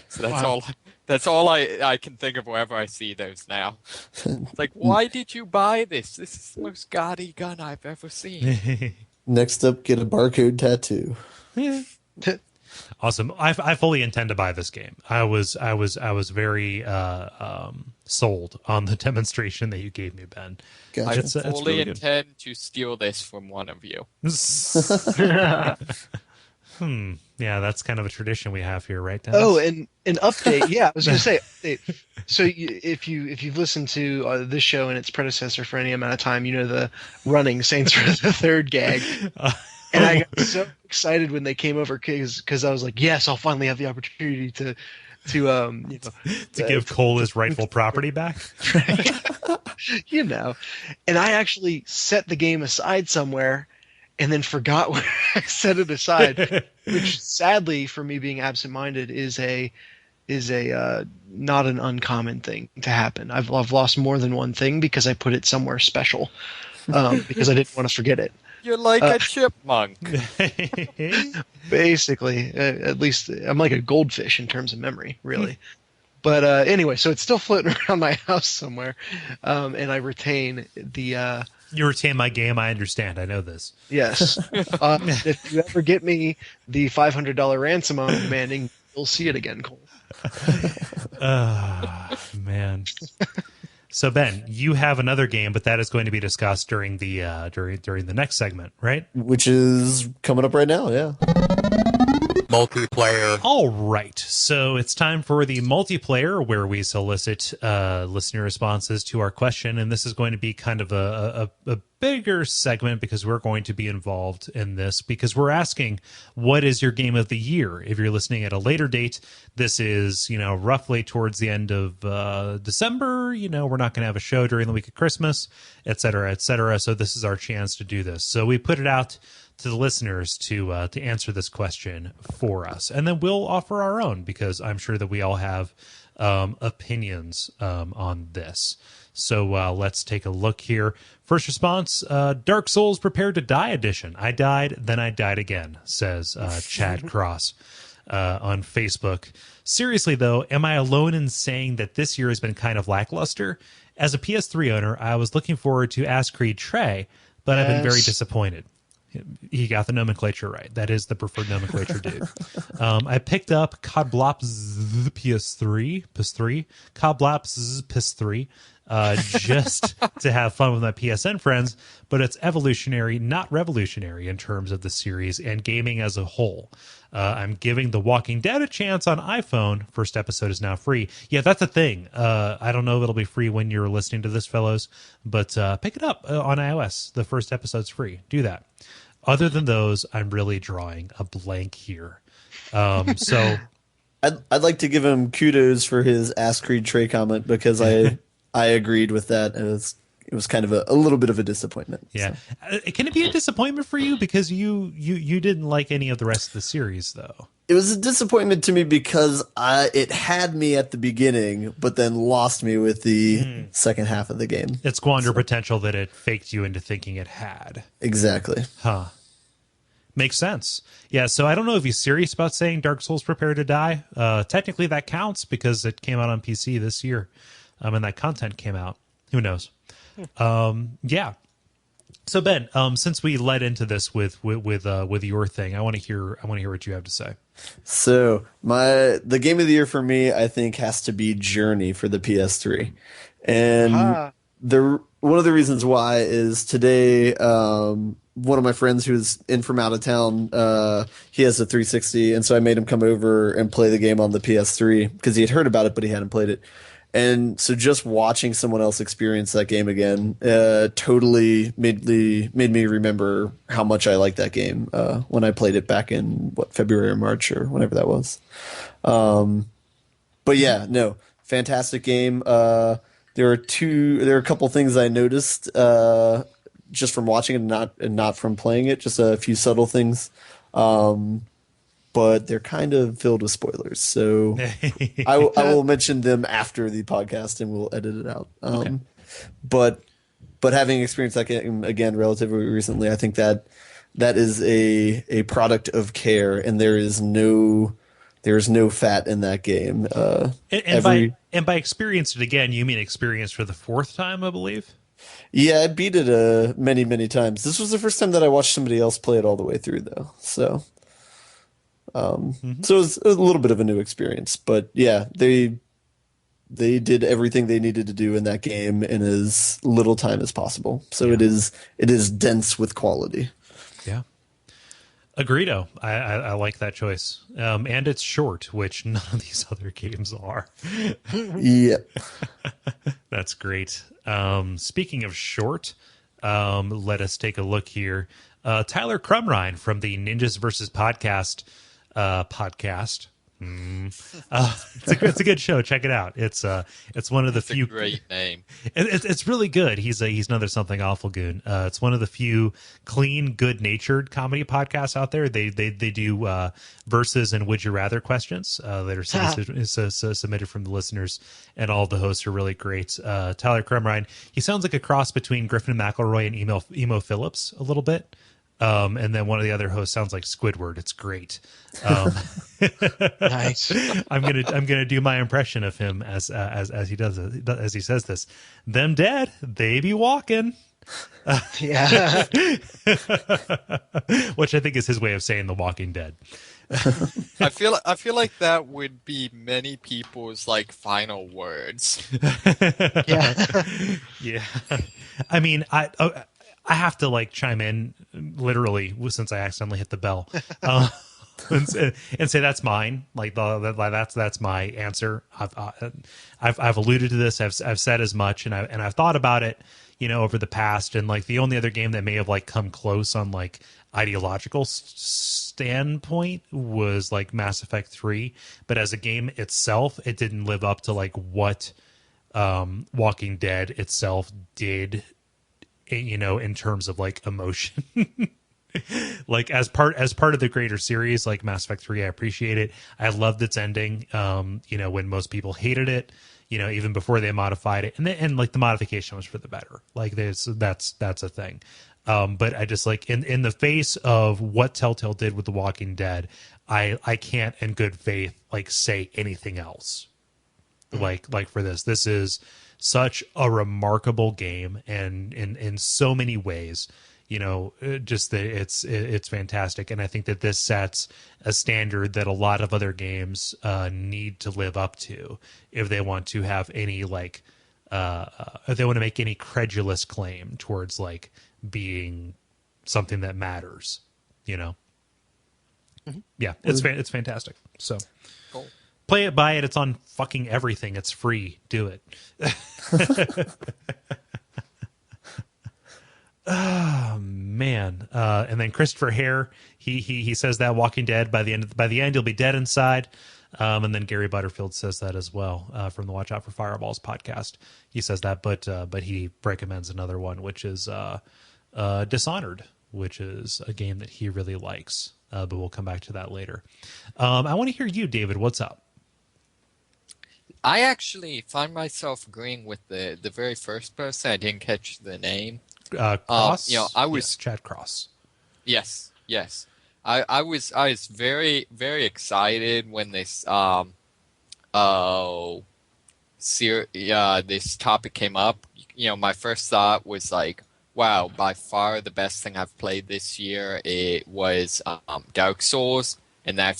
S3: So that's all I can think of whenever I see those now. It's like, why did you buy this? This is the most gaudy gun I've ever seen.
S4: Next up, get a barcode tattoo.
S1: Awesome. I fully intend to buy this game. I was very sold on the demonstration that you gave me, Ben.
S4: Gotcha.
S3: I fully intend to steal this from one of you.
S1: Yeah, that's kind of a tradition we have here, right,
S2: Dennis? Oh, and an update. Yeah, I was going to say update. So if you've listened to this show and its predecessor for any amount of time, you know the running Saints Row the Third gag. And I got so excited when they came over because I was like, yes, I'll finally have the opportunity to give
S1: Kole his rightful property back.
S2: And I actually set the game aside somewhere and then forgot where I set it aside, which sadly for me being absent-minded is a not an uncommon thing to happen. I've lost more than one thing because I put it somewhere special because I didn't want to forget it.
S3: You're like a chipmunk.
S2: Basically, at least I'm like a goldfish in terms of memory, really. But anyway, so it's still floating around my house somewhere, and I retain the...
S1: You retain my game, I understand. I know this.
S2: Yes. If you ever get me the $500 ransom I'm demanding, you'll see it again, Kole.
S1: Man. So Ben, you have another game, but that is going to be discussed during the during the next segment, right?
S4: Which is coming up right now, yeah.
S1: Multiplayer. All right, so it's time for the multiplayer, where we solicit listener responses to our question, and this is going to be kind of a bigger segment because we're going to be involved in this because we're asking, what is your game of the year? If you're listening at a later date, this is roughly towards the end of December. We're not going to have a show during the week of Christmas, et cetera, et cetera. So this is our chance to do this. So we put it out to the listeners to answer this question for us, and then we'll offer our own, because I'm sure that we all have opinions on this. So let's take a look here. First response: Dark Souls Prepare to Die edition. I died, then I died again, says Chad Cross on Facebook. Seriously though, am I alone in saying that this year has been kind of lackluster? As a PS3 owner, I was looking forward to Ass Creed Trey, but I've been very disappointed. He got the nomenclature right. That is the preferred nomenclature, dude. I picked up Codblops PS3, Codblops PS3, just to have fun with my PSN friends, but it's evolutionary, not revolutionary in terms of the series and gaming as a whole. I'm giving The Walking Dead a chance on iPhone. First episode is now free. Yeah, that's a thing. I don't know if it'll be free when you're listening to this, fellows, but pick it up on iOS. The first episode's free. Do that. Other than those, I'm really drawing a blank here. So
S4: I'd like to give him kudos for his Ask Creed Trey comment, because I agreed with that. It was kind of a little bit of a disappointment.
S1: Yeah.
S4: So.
S1: Can it be a disappointment for you? Because you didn't like any of the rest of the series, though.
S4: It was a disappointment to me because it had me at the beginning, but then lost me with the second half of the game.
S1: It squandered potential that it faked you into thinking it had.
S4: Exactly.
S1: Huh. Makes sense. Yeah, so I don't know if he's serious about saying Dark Souls Prepare to Die. Technically, that counts because it came out on PC this year, and that content came out. Who knows? Yeah. So Ben, since we led into this with your thing, I want to hear what you have to say.
S4: So the game of the year for me, I think, has to be Journey for the PS3, and one of the reasons why is today. One of my friends who's in from out of town, he has a 360, and so I made him come over and play the game on the PS3 because he had heard about it, but he hadn't played it. And so just watching someone else experience that game again totally made me remember how much I liked that game when I played it back in February or March or whenever that was. But yeah, no, fantastic game. There are a couple things I noticed just from watching it and not from playing it, just a few subtle things. But they're kind of filled with spoilers. So I will mention them after the podcast and we'll edit it out.
S1: Okay.
S4: But having experienced that game again relatively recently, I think that is a product of care, and there is no fat in that game.
S1: And by experienced it again, you mean experienced for the fourth time, I believe?
S4: Yeah, I beat it many, many times. This was the first time that I watched somebody else play it all the way through, though. So, so it was a little bit of a new experience. But yeah, they did everything they needed to do in that game in as little time as possible. So it is dense with quality.
S1: Yeah. Agreedo. I like that choice. And it's short, which none of these other games are.
S4: Yeah.
S1: That's great. Speaking of short, let us take a look here. Tyler Crumrine from the Ninjas vs. Podcast podcast. It's a good show. Check it out. It's one of the few.
S3: Great name.
S1: It's really good. He's another something awful goon. It's one of the few clean, good-natured comedy podcasts out there. They do versus and would you rather questions that are submitted from the listeners, and all the hosts are really great. Tyler Crumrine, he sounds like a cross between Griffin McElroy and Emo Phillips a little bit. And then one of the other hosts sounds like Squidward. It's great.
S2: Nice.
S1: I'm gonna do my impression of him as he does it, as he says this. Them dead, they be walking.
S2: Yeah.
S1: Which I think is his way of saying The Walking Dead.
S3: I feel like that would be many people's final words.
S1: Yeah. Yeah. I mean, I have to chime in literally since I accidentally hit the bell, and say that's mine. That's my answer. I've alluded to this. I've said as much, and I've thought about it, over the past. And the only other game that may have come close on ideological standpoint was Mass Effect 3, but as a game itself, it didn't live up to what Walking Dead itself did. In terms of emotion. Like as part of the greater series, like Mass Effect 3, I appreciate it. I loved its ending. When most people hated it, even before they modified it, and like the modification was for the better. Like that's a thing. But I just like in the face of what Telltale did with The Walking Dead, I can't in good faith like say anything else. Like for this is such a remarkable game, and in so many ways. Just that it's fantastic, and I think that this sets a standard that a lot of other games need to live up to if they want to have any if they want to make any credulous claim towards like being something that matters.
S2: Mm-hmm.
S1: Yeah, it's fantastic. So
S3: Cool.
S1: Play it, buy it. It's on fucking everything. It's free. Do it. Oh man! And then Christopher Hare, he says that Walking Dead by the end you'll be dead inside. And then Gary Butterfield says that as well from the Watch Out for Fireballs podcast. He says that, but he recommends another one, which is Dishonored, which is a game that he really likes. But we'll come back to that later. I want to hear you, David. What's up?
S3: I actually find myself agreeing with the very first person. I didn't catch the name.
S1: Cross.
S3: I was
S1: Chad Cross.
S3: Yes. I was very very excited when this this topic came up. My first thought was like, wow, by far the best thing I've played this year. It was Dark Souls, and then I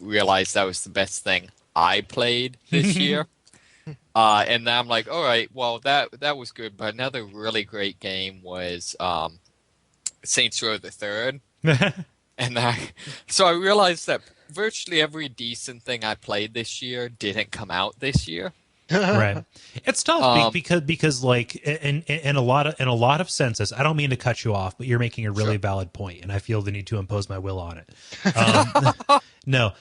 S3: realized that was the best thing I played this year. And then I'm like, all right, well, that was good. But another really great game was Saints Row the Third. And so I realized that virtually every decent thing I played this year didn't come out this year.
S1: Right. It's tough because like in a lot of senses, I don't mean to cut you off, but you're making a really valid point, and I feel the need to impose my will on it. No,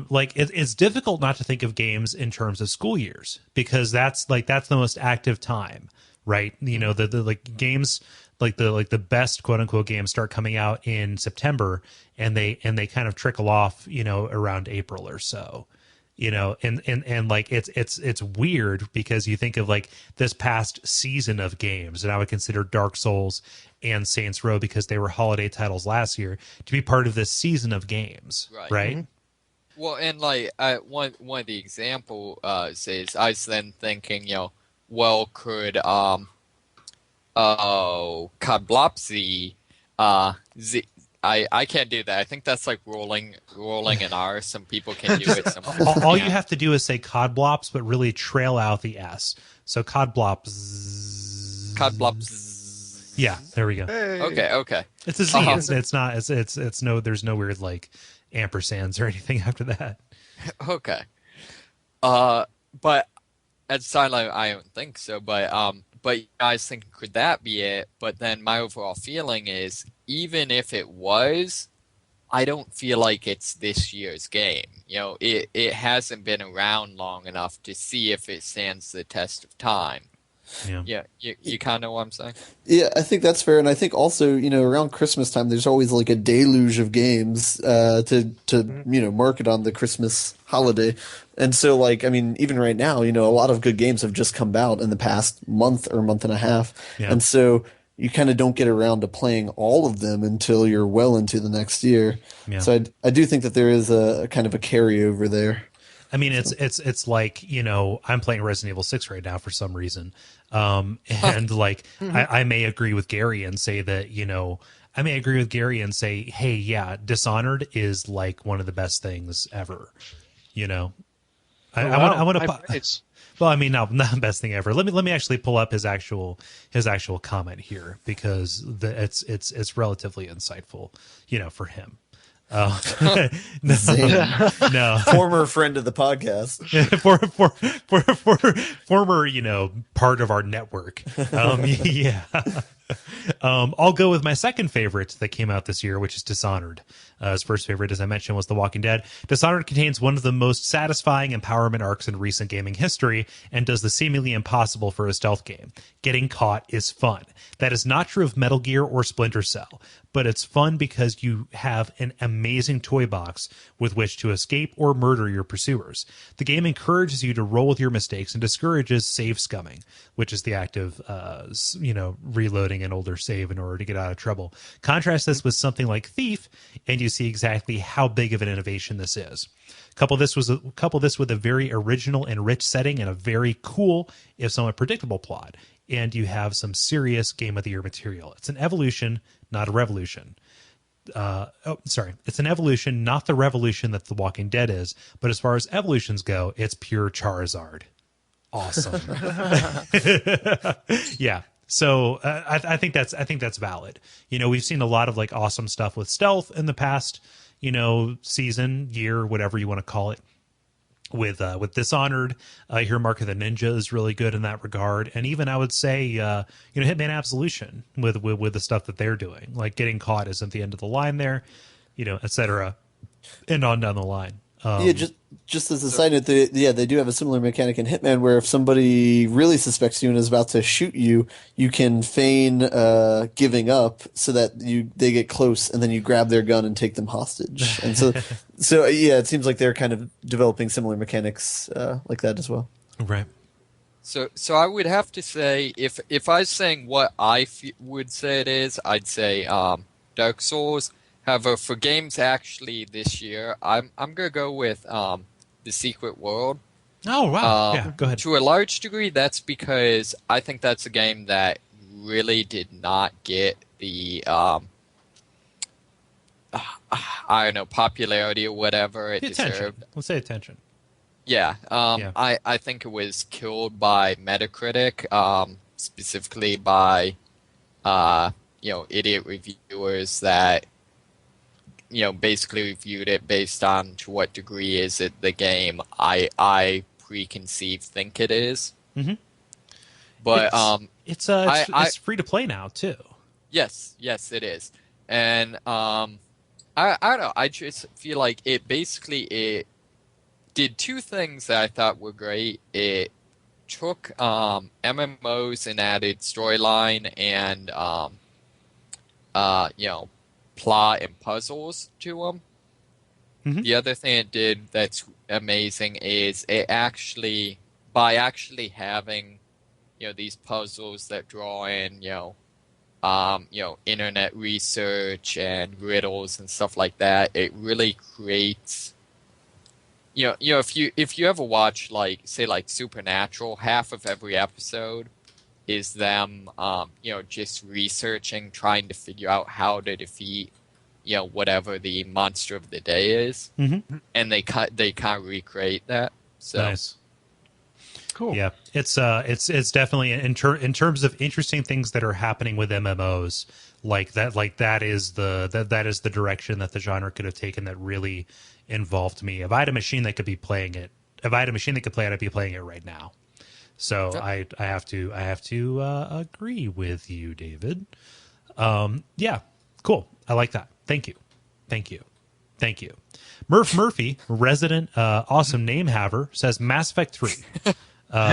S1: like it's difficult not to think of games in terms of school years, because that's the most active time, right? The like games like the best quote unquote games start coming out in September, and they kind of trickle off, around April or so. And like it's weird because you think of like this past season of games, and I would consider Dark Souls and Saints Row, because they were holiday titles last year, to be part of this season of games, right?
S3: Mm-hmm. Well, and like one of the example says, I was then thinking, well, could Kablopsy I can't do that. I think that's like rolling an R. Some people can do it. Some
S1: all you have to do is say Codblops, but really trail out the S. So Codblops.
S3: Codblops.
S1: Yeah, there we go.
S2: Hey.
S3: Okay.
S1: It's a Z. It's not. It's no. There's no weird like ampersands or anything after that.
S3: Okay. But at Silent, I don't think so. But I was thinking, could that be it? But then my overall feeling is, even if it was, I don't feel like it's this year's game. It hasn't been around long enough to see if it stands the test of time. Yeah, you kind of know what I'm saying?
S4: Yeah, I think that's fair, and I think also, around Christmas time, there's always like a deluge of games to market on the Christmas holiday, and so like, I mean, even right now, a lot of good games have just come out in the past month or month and a half, and so you kind of don't get around to playing all of them until you're well into the next year. Yeah. So I do think that there is a kind of a carryover there.
S1: I mean, it's like, I'm playing Resident Evil 6 right now for some reason. And like, I may agree with Gary and say that, hey, yeah, Dishonored is like one of the best things ever, I want to, well, I mean, not the best thing ever. Let me actually pull up his actual comment here, because it's relatively insightful, for him. No.
S4: Former friend of the podcast.
S1: Former, part of our network. Yeah. I'll go with my second favorite that came out this year, which is Dishonored. His first favorite, as I mentioned, was The Walking Dead. Dishonored contains one of the most satisfying empowerment arcs in recent gaming history and does the seemingly impossible for a stealth game. Getting caught is fun. That is not true of Metal Gear or Splinter Cell, but it's fun because you have an amazing toy box with which to escape or murder your pursuers. The game encourages you to roll with your mistakes and discourages save scumming, which is the act of, reloading an older save in order to get out of trouble. Contrast this with something like Thief, and you see exactly how big of an innovation this is. Couple this with a very original and rich setting and a very cool, if somewhat predictable plot, and you have some serious Game of the Year material. It's an evolution, not a revolution. It's an evolution, not the revolution that The Walking Dead is, but as far as evolutions go, it's pure Charizard. Awesome. Yeah. So I think that's valid. We've seen a lot of like awesome stuff with stealth in the past, season, year, whatever you want to call it. With Dishonored, I hear Mark of the Ninja is really good in that regard, and even I would say, Hitman Absolution with the stuff that they're doing, like getting caught isn't the end of the line there, etc. And on down the line.
S4: Just as a side note, they do have a similar mechanic in Hitman where if somebody really suspects you and is about to shoot you, you can feign giving up so that they get close and then you grab their gun and take them hostage. And so it seems like they're kind of developing similar mechanics like that as well. Right.
S3: So I would have to say if I was saying what I would say it is, I'd say Dark Souls. However, for games actually this year, I'm gonna go with The Secret World.
S1: Oh wow! Yeah, go ahead.
S3: To a large degree, that's because I think that's a game that really did not get the popularity or whatever it deserved.
S1: Let's say attention.
S3: Yeah, I think it was killed by Metacritic, specifically by idiot reviewers that basically reviewed it based on to what degree is it the game I preconceived think it is. Mm-hmm. But
S1: it's free to play now too.
S3: Yes, it is, and I don't know. I just feel like it did two things that I thought were great. It took MMOs and added storyline and plot and puzzles to them. Mm-hmm. The other thing it did that's amazing is it by actually having these puzzles that draw in internet research and riddles and stuff like that, it really creates if you ever watch like Supernatural, half of every episode is them, just researching, trying to figure out how to defeat, whatever the monster of the day is, mm-hmm. and they kind of recreate that. So
S1: nice, cool. Yeah, it's definitely in terms of interesting things that are happening with MMOs like that. Like that is the direction that the genre could have taken that really involved me. If I had a machine that could play it, I'd be playing it right now. So I have to agree with you, David. Yeah, cool. I like that. Thank you. Murph Murphy, resident awesome name haver, says Mass Effect 3.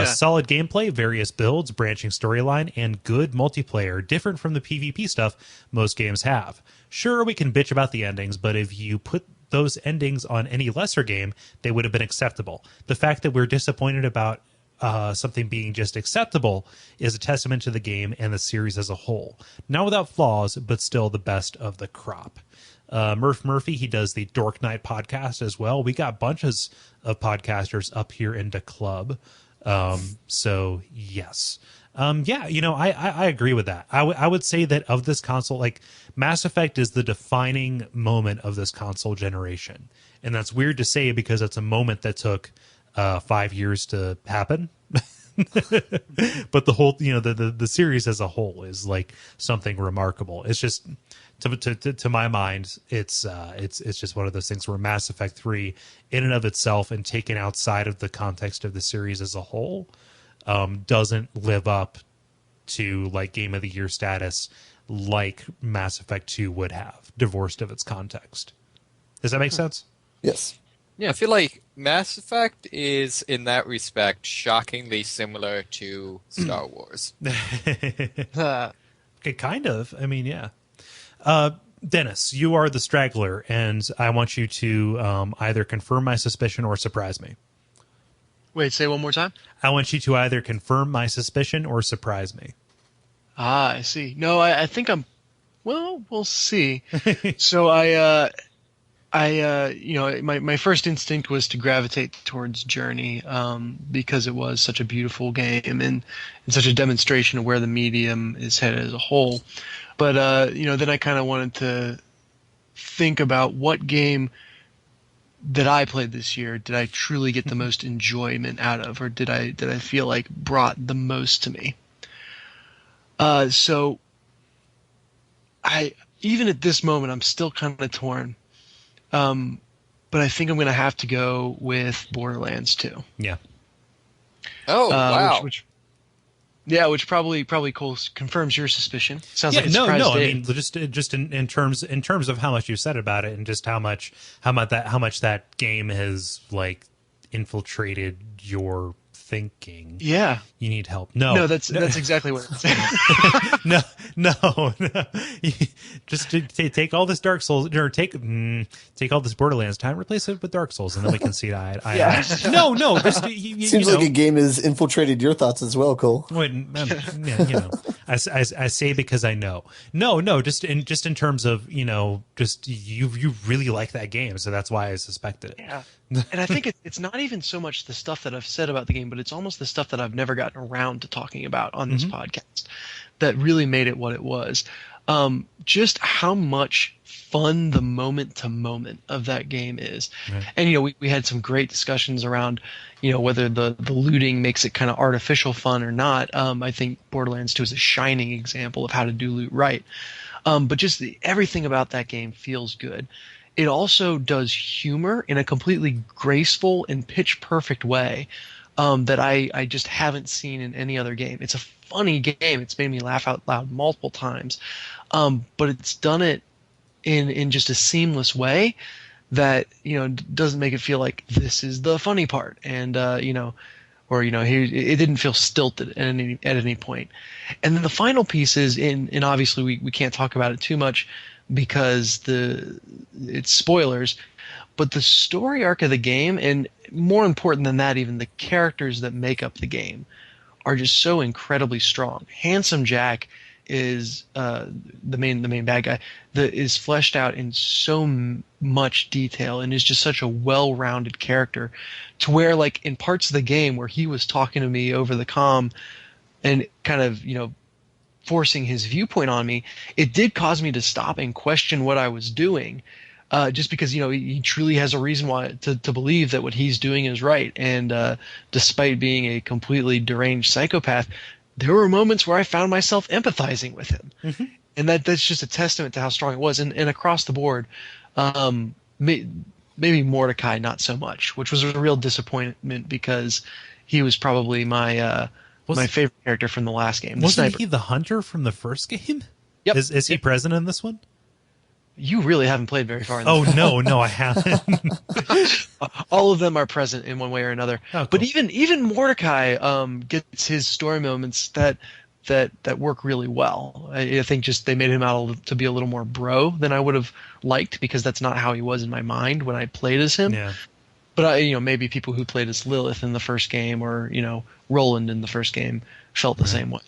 S1: Solid gameplay, various builds, branching storyline, and good multiplayer, different from the PvP stuff most games have. Sure, we can bitch about the endings, but if you put those endings on any lesser game, they would have been acceptable. The fact that we're disappointed about something being just acceptable is a testament to the game and the series as a whole. Not without flaws, but still the best of the crop. Murph Murphy, he does the Dork Night podcast as well. We got bunches of podcasters up here in the club. So yes. I agree with that. I would say that of this console, like Mass Effect is the defining moment of this console generation. And that's weird to say because it's a moment that took 5 years to happen. But the whole, the series as a whole is like something remarkable. It's just to my mind, it's just one of those things where Mass Effect 3 in and of itself and taken outside of the context of the series as a whole doesn't live up to like Game of the Year status like Mass Effect 2 would have, divorced of its context. Does that make sense?
S4: Yes.
S3: Yeah, I feel like Mass Effect is, in that respect, shockingly similar to Star Wars.
S1: Okay, kind of. I mean, yeah. Dennis, you are the straggler, and I want you to either confirm my suspicion or surprise me.
S2: Wait, say one more time.
S1: I want you to either confirm my suspicion or surprise me.
S2: Ah, I see. No, I think I'm. Well, we'll see. So my first instinct was to gravitate towards Journey, because it was such a beautiful game and such a demonstration of where the medium is headed as a whole. But then I kind of wanted to think about what game that I played this year did I truly get the most enjoyment out of, or did I feel like brought the most to me. So I even at this moment I'm still kind of torn. But I think I'm going to have to go with Borderlands 2.
S1: Yeah.
S3: Oh, wow.
S2: Which probably Kole confirms your suspicion. Sounds like a surprise.
S1: No. I mean, just in terms of how much you said about it, and just how much that game has like infiltrated your thinking.
S2: Yeah.
S1: You need help. No,
S2: that's exactly what I'm saying.
S1: No. Just take all this Dark Souls, or take all this Borderlands time, replace it with Dark Souls, and then we can see eye. No. Just
S4: seems like a game has infiltrated your thoughts as well, Kole.
S1: I say because I know. No. Just in terms of just you really like that game, so that's why I suspected it.
S2: Yeah. And I think it's not even so much the stuff that I've said about the game, but it's almost the stuff that I've never gotten around to talking about on this podcast that really made it what it was. Just how much fun the moment to moment of that game is. Right. And we had some great discussions around whether the looting makes it kind of artificial fun or not. I think Borderlands 2 is a shining example of how to do loot right. But just everything about that game feels good. It also does humor in a completely graceful and pitch perfect way that I just haven't seen in any other game. It's a funny game. It's made me laugh out loud multiple times. But it's done it in just a seamless way that, doesn't make it feel like this is the funny part. And, it didn't feel stilted at any point. And then the final piece is and obviously we can't talk about it too much because it's spoilers, but the story arc of the game, and more important than that, even the characters that make up the game, are just so incredibly strong. Handsome Jack is the main bad guy that is fleshed out in so much detail and is just such a well-rounded character, to where like in parts of the game where he was talking to me over the comm and kind of forcing his viewpoint on me, it did cause me to stop and question what I was doing, just because he truly has a reason why to believe that what he's doing is right. And despite being a completely deranged psychopath, there were moments where I found myself empathizing with him, and that's just a testament to how strong it was. And across the board, maybe Mordecai not so much, which was a real disappointment because he was probably my favorite character from the last game.
S1: Wasn't he the hunter from the first game?
S2: Yep.
S1: Is he present in this one?
S2: You really haven't played very far in this
S1: one. No, I haven't.
S2: All of them are present in one way or another. Oh, cool. But even Mordecai gets his story moments that work really well. I think just they made him out to be a little more bro than I would have liked, because that's not how he was in my mind when I played as him.
S1: Yeah.
S2: But maybe people who played as Lilith in the first game, or Roland in the first game, felt the same way.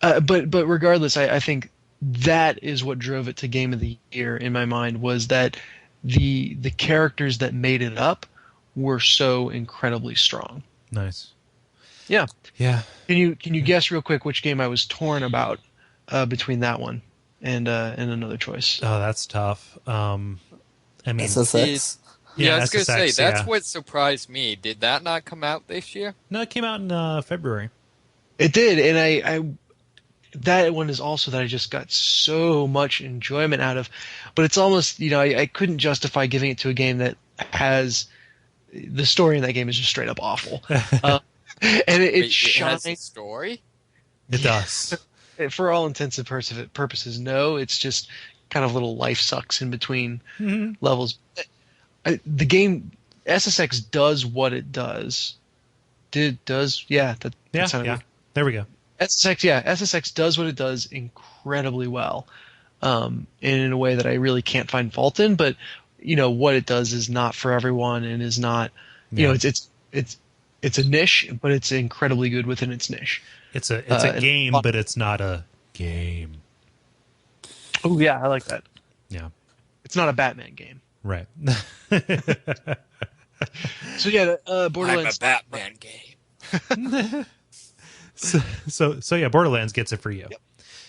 S2: But regardless, I think that is what drove it to Game of the Year in my mind, was that the characters that made it up were so incredibly strong.
S1: Nice.
S2: Yeah.
S1: Yeah.
S2: Can you guess real quick which game I was torn about between that one and another choice?
S1: Oh, that's tough. I mean,
S4: SSX.
S3: Yeah, I was going to say, that's what surprised me. Did that not come out this year?
S1: No, it came out in February.
S2: It did, and I that one is also that I just got so much enjoyment out of. But it's almost, I couldn't justify giving it to a game that has the story in that game is just straight up awful. And it shines.
S3: Has a story?
S1: It does.
S2: For all intents and purposes, no. It's just kind of little life sucks in between levels. The game SSX does what it does.
S1: Yeah. There we go.
S2: SSX does what it does incredibly well, and in a way that I really can't find fault in. But what it does is not for everyone, and is not. It's a niche, but it's incredibly good within its niche.
S1: It's a game, but it's not a game.
S2: Oh yeah, I like that.
S1: Yeah,
S2: it's not a Batman game.
S1: Right.
S2: So Borderlands.
S3: I'm a Batman game.
S1: So yeah, Borderlands gets it for you.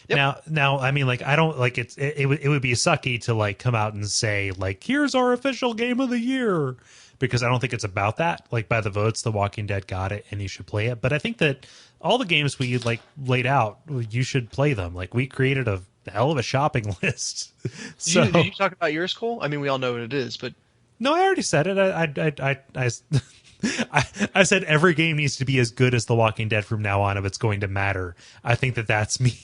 S2: Yep.
S1: Now, I mean, like, I don't like it would be sucky to like come out and say like, here's our official game of the year, because I don't think it's about that. Like, by the votes, The Walking Dead got it, and you should play it. But I think that all the games we like laid out, you should play them. Like, we created a hell of a shopping list. So
S2: did you talk about yours, Kole? I mean, we all know what it is, but
S1: no, I already said it. I said every game needs to be as good as The Walking Dead from now on if it's going to matter. I think that's me.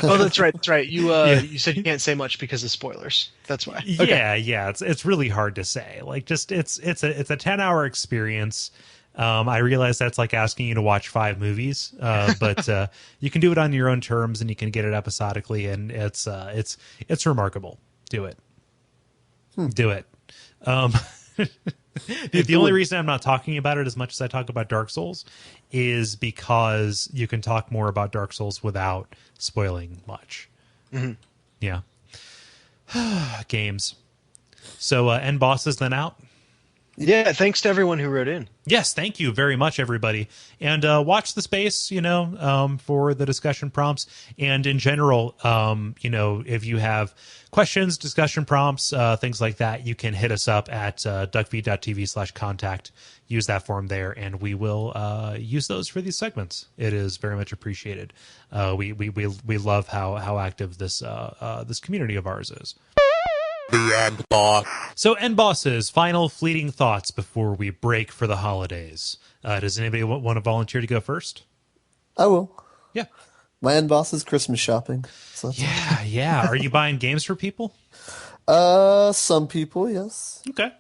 S2: Oh, that's right. That's right. You said you can't say much because of spoilers. That's why. Okay.
S1: Yeah. It's really hard to say. Like, just it's a 10-hour experience. I realize that's like asking you to watch 5 movies, but you can do it on your own terms, and you can get it episodically, and it's remarkable. Do it. Do it. The only reason I'm not talking about it as much as I talk about Dark Souls is because you can talk more about Dark Souls without spoiling much.
S2: Mm-hmm.
S1: Yeah. Games. So end bosses then out.
S2: Yeah, thanks to everyone who wrote in.
S1: Yes, thank you very much, everybody. And watch the space, for the discussion prompts. And in general, if you have questions, discussion prompts, things like that, you can hit us up at Duckfeed.tv/contact. Use that form there, and we will use those for these segments. It is very much appreciated. We love how active this community of ours is.
S3: The end boss.
S1: So, end bosses, final fleeting thoughts before we break for the holidays. Does anybody want to volunteer to go first?
S4: I will.
S1: Yeah.
S4: My end boss is Christmas shopping. So
S1: yeah. Are you buying games for people?
S4: Some people, yes.
S1: Okay.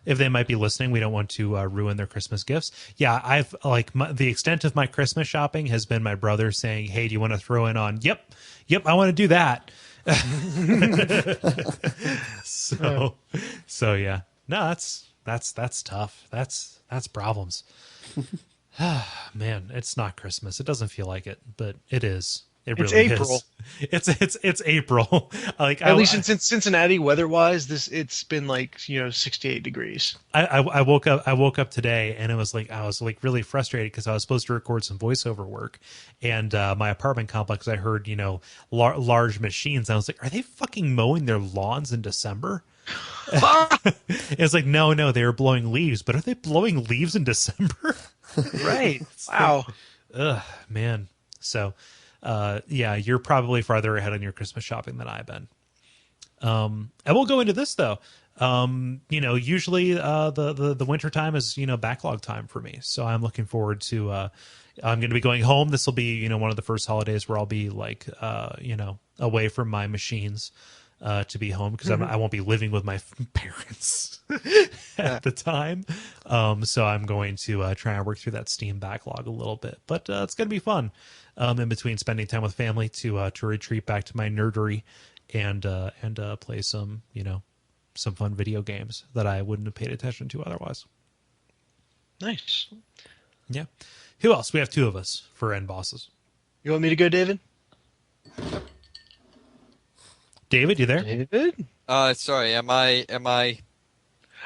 S1: If they might be listening, we don't want to ruin their Christmas gifts. Yeah, I've the extent of my Christmas shopping has been my brother saying, "Hey, do you want to throw in on?" Yep, I want to do that. So yeah, no, that's tough. That's problems. Man, it's not Christmas. It doesn't feel like it, but it is. It really
S2: it's April.
S1: Is. It's April. Like,
S2: at least in Cincinnati, weather-wise, it's been like 68 degrees.
S1: I woke up today, and it was like I was like really frustrated because I was supposed to record some voiceover work, and my apartment complex, I heard large machines. And I was like, are they fucking mowing their lawns in December? It's like no, they were blowing leaves, but are they blowing leaves in December?
S2: Right. Wow.
S1: Ugh, man. So. Yeah, you're probably farther ahead on your Christmas shopping than I've been. And we'll go into this though. Usually the winter time is backlog time for me, so I'm looking forward to. I'm going to be going home. This will be one of the first holidays where I'll be like away from my machines to be home, because I won't be living with my parents at the time. So I'm going to try and work through that Steam backlog a little bit, but it's going to be fun. In between spending time with family to retreat back to my nerdery and play some fun video games that I wouldn't have paid attention to otherwise.
S2: Nice.
S1: Yeah. Who else? We have 2 of us for end bosses.
S2: You want me to go, David?
S1: David, you there?
S2: David?
S3: Sorry. Am I?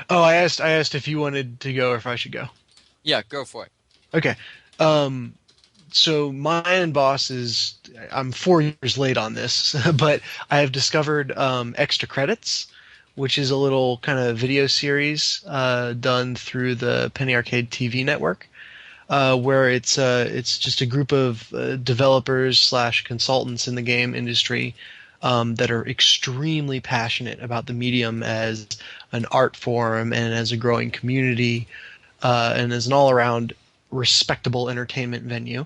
S2: Oh, I asked if you wanted to go or if I should go.
S3: Yeah, go for it.
S2: Okay. So my end boss is, I'm 4 years late on this, but I have discovered Extra Credits, which is a little kind of video series done through the Penny Arcade TV network, where it's just a group of developers / consultants in the game industry that are extremely passionate about the medium as an art form and as a growing community and as an all-around respectable entertainment venue.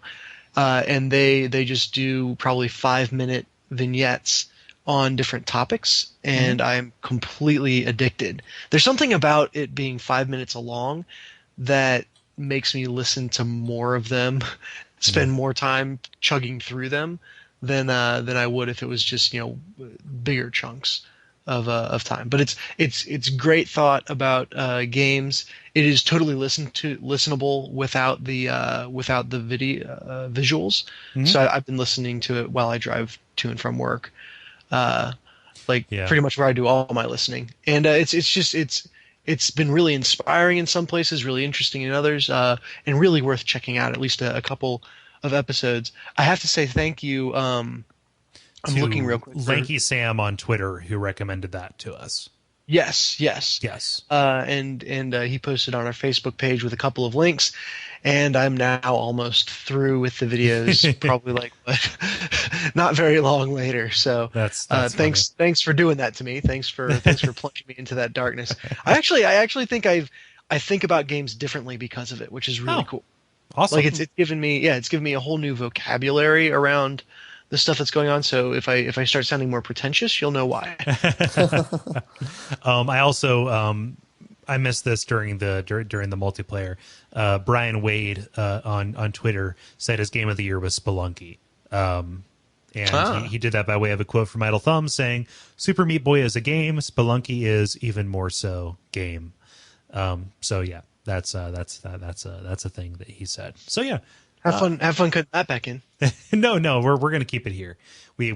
S2: and they just do probably 5-minute vignettes on different topics, and I'm completely addicted. There's something about it being 5 minutes long that makes me listen to more of them, spend more time chugging through them than I would if it was just bigger chunks of time. But it's great thought about games. It is totally listenable without the video visuals. So I've been listening to it while I drive to and from work. Pretty much where I do all my listening, and it's been really inspiring in some places, really interesting in others, and really worth checking out at least a couple of episodes. I have to say thank you. I'm looking real quick.
S1: Lanky Sam on Twitter, who recommended that to us.
S2: Yes. And he posted on our Facebook page with a couple of links, and I'm now almost through with the videos. Probably not very long later. So
S1: that's
S2: thanks for doing that to me. Thanks for plunging me into that darkness. I actually think I think about games differently because of it, which is really cool.
S1: Awesome.
S2: It's given me a whole new vocabulary around the stuff that's going on. So if I start sounding more pretentious, you'll know why.
S1: I also I missed this during the multiplayer. Brian Wade on Twitter said his game of the year was Spelunky. And he did that by way of a quote from Idle Thumb saying, "Super Meat Boy is a game, Spelunky is even more so game." So yeah, that's a thing that he said. So yeah.
S2: Have fun cutting that back in.
S1: No, we're gonna keep it here. We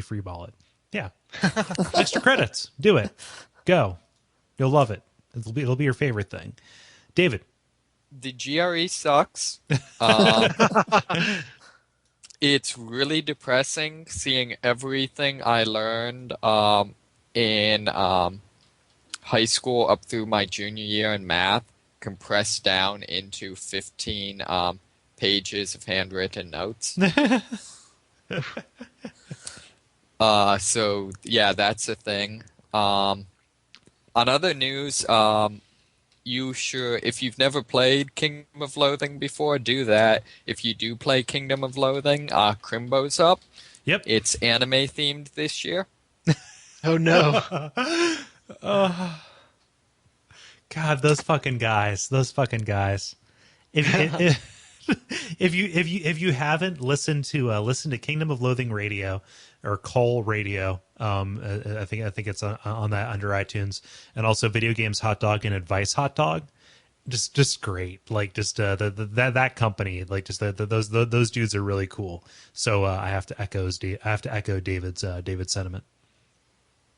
S1: free ball it. Yeah. Extra credits. Do it. Go. You'll love it. It'll be your favorite thing. David.
S3: The GRE sucks. It's really depressing seeing everything I learned in high school up through my junior year in math compressed down into 15 pages of handwritten notes. So yeah, that's a thing. On other news, if you've never played Kingdom of Loathing before, do that. If you do play Kingdom of Loathing, Crimbo's up.
S1: Yep.
S3: It's anime themed this year.
S2: Oh no.
S1: God, those fucking guys. If you haven't listened to Kingdom of Loathing Radio or Kole Radio, I think it's on that under iTunes, and also Video Games Hot Dog and Advice Hot Dog, just great. That company, those dudes are really cool. So I have to echo David's sentiment.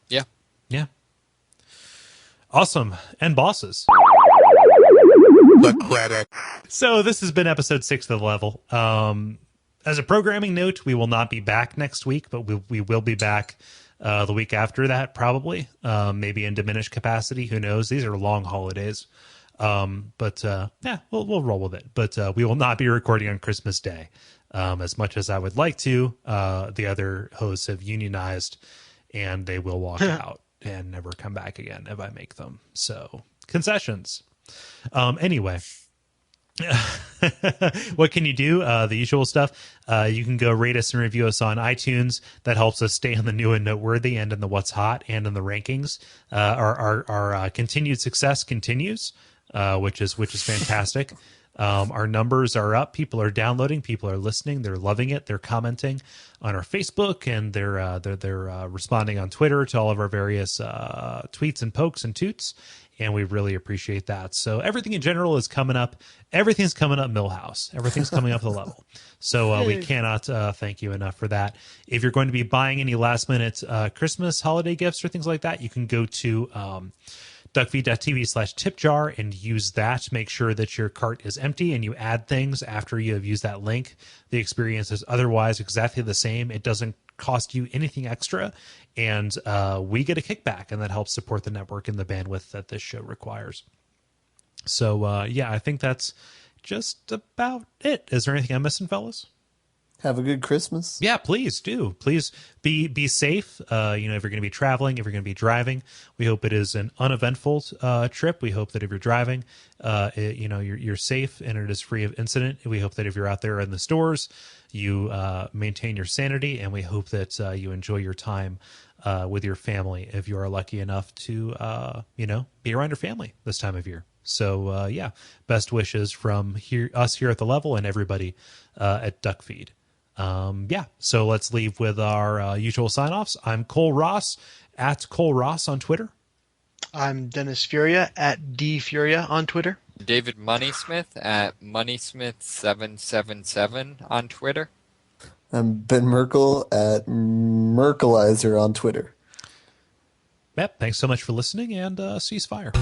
S1: Yeah. Awesome. And bosses.
S5: The credit.
S1: So this has been episode 6 of The Level. As a programming note, we will not be back next week, but we will be back the week after that, probably. Maybe in diminished capacity. Who knows? These are long holidays. But we'll roll with it. But we will not be recording on Christmas Day. As much as I would like to, the other hosts have unionized, and they will walk out and never come back again if I make them. So concessions. Anyway, what can you do? The usual stuff. You can go rate us and review us on iTunes. That helps us stay on the new and noteworthy and in the what's hot and in the rankings. Our continued success continues, which is fantastic. Our numbers are up. People are downloading. People are listening. They're loving it. They're commenting on our Facebook, and they're responding on Twitter to all of our various tweets and pokes and toots. And we really appreciate that. So everything in general is coming up. Everything's coming up Millhouse. Everything's coming up the level. So we cannot thank you enough for that. If you're going to be buying any last minute Christmas holiday gifts or things like that, you can go to Duckfeed.tv/tipjar and use that. Make sure that your cart is empty and you add things after you have used that link. The experience is otherwise exactly the same. It doesn't cost you anything extra, and we get a kickback, and that helps support the network and the bandwidth that this show requires. So I think that's just about it. Is there anything I'm missing, fellas?
S4: Have a good Christmas.
S1: Yeah, please do. Please be safe. If you're going to be traveling, if you're going to be driving, we hope it is an uneventful trip. We hope that if you're driving, you're safe and it is free of incident. We hope that if you're out there in the stores, you maintain your sanity, and we hope that you enjoy your time with your family if you are lucky enough to be around your family this time of year. So best wishes from us here at the Level and everybody at Duckfeed. So let's leave with our usual sign-offs. I'm Kole Ross at Kole Ross on Twitter.
S2: I'm Dennis Furia at DFuria on Twitter.
S3: David Moneysmith at Moneysmith777 on Twitter.
S4: I'm Ben Merkel at Merkelizer on Twitter.
S1: Yep, thanks so much for listening, and ceasefire.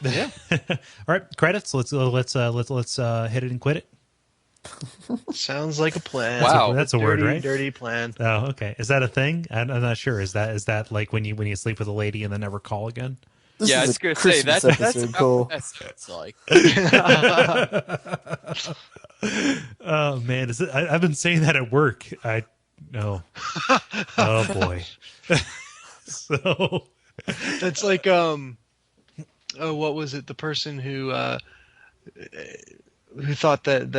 S5: Yeah.
S1: All right, credits. Let's hit it and quit it.
S2: Sounds like a plan.
S3: Wow.
S1: That's a word, right?
S2: Dirty plan.
S1: Oh, okay. Is that a thing? I'm not sure. Is that like when you sleep with a lady and then never call again?
S4: This
S3: I
S4: is
S3: was
S4: a
S3: going to say
S4: Christmas
S3: that's
S4: episode,
S3: about
S4: Cole.
S3: what that sounds like.
S1: Oh man, I've been saying that at work. No. Oh boy. So
S2: That's like what was it? The person who thought that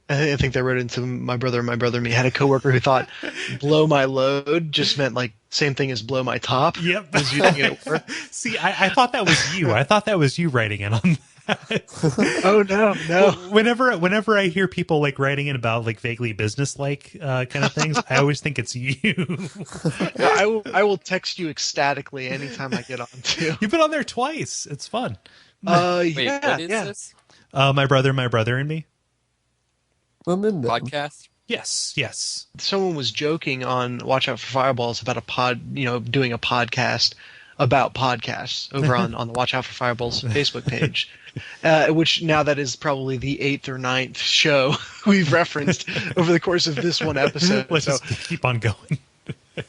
S2: I think they wrote into my brother and me had a coworker who thought blow my load just meant like same thing as blow my top.
S1: Yep.
S2: Was using it at work.
S1: See, I thought that was you. I thought that was you writing in on that.
S2: Oh no.
S1: Whenever I hear people like writing in about like vaguely business like kind of things, I always think it's you.
S2: I will text you ecstatically anytime I get on too.
S1: You've been on there twice. It's fun.
S3: Wait,
S2: Yeah,
S3: what is
S2: yeah.
S3: this?
S1: My brother and me.
S4: I'm in there.
S3: Podcast?
S1: Yes.
S2: Someone was joking on Watch Out for Fireballs about doing a podcast about podcasts over on the Watch Out for Fireballs Facebook page, which now that is probably the 8th or 9th show we've referenced over the course of this one episode.
S1: Let's
S2: So
S1: just keep on going.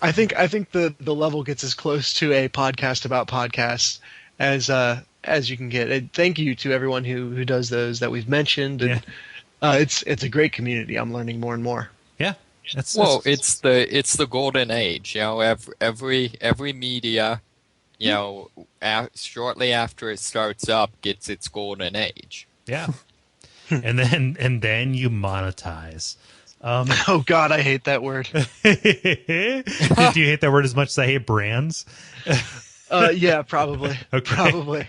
S2: I think the level gets as close to a podcast about podcasts as you can get. Thank you to everyone who does those that we've mentioned. And, it's a great community. I'm learning more and more.
S1: Yeah.
S3: It's the golden age. Every media, shortly after it starts up, gets its golden age.
S1: Yeah. and then you monetize.
S2: Oh God, I hate that word.
S1: Do you hate that word as much as I hate brands?
S2: Yeah, probably.
S1: Okay.
S2: Probably.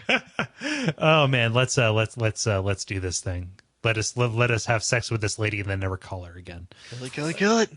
S1: Oh man, let's do this thing. Let us have sex with this lady and then never call her again.
S2: Kill it.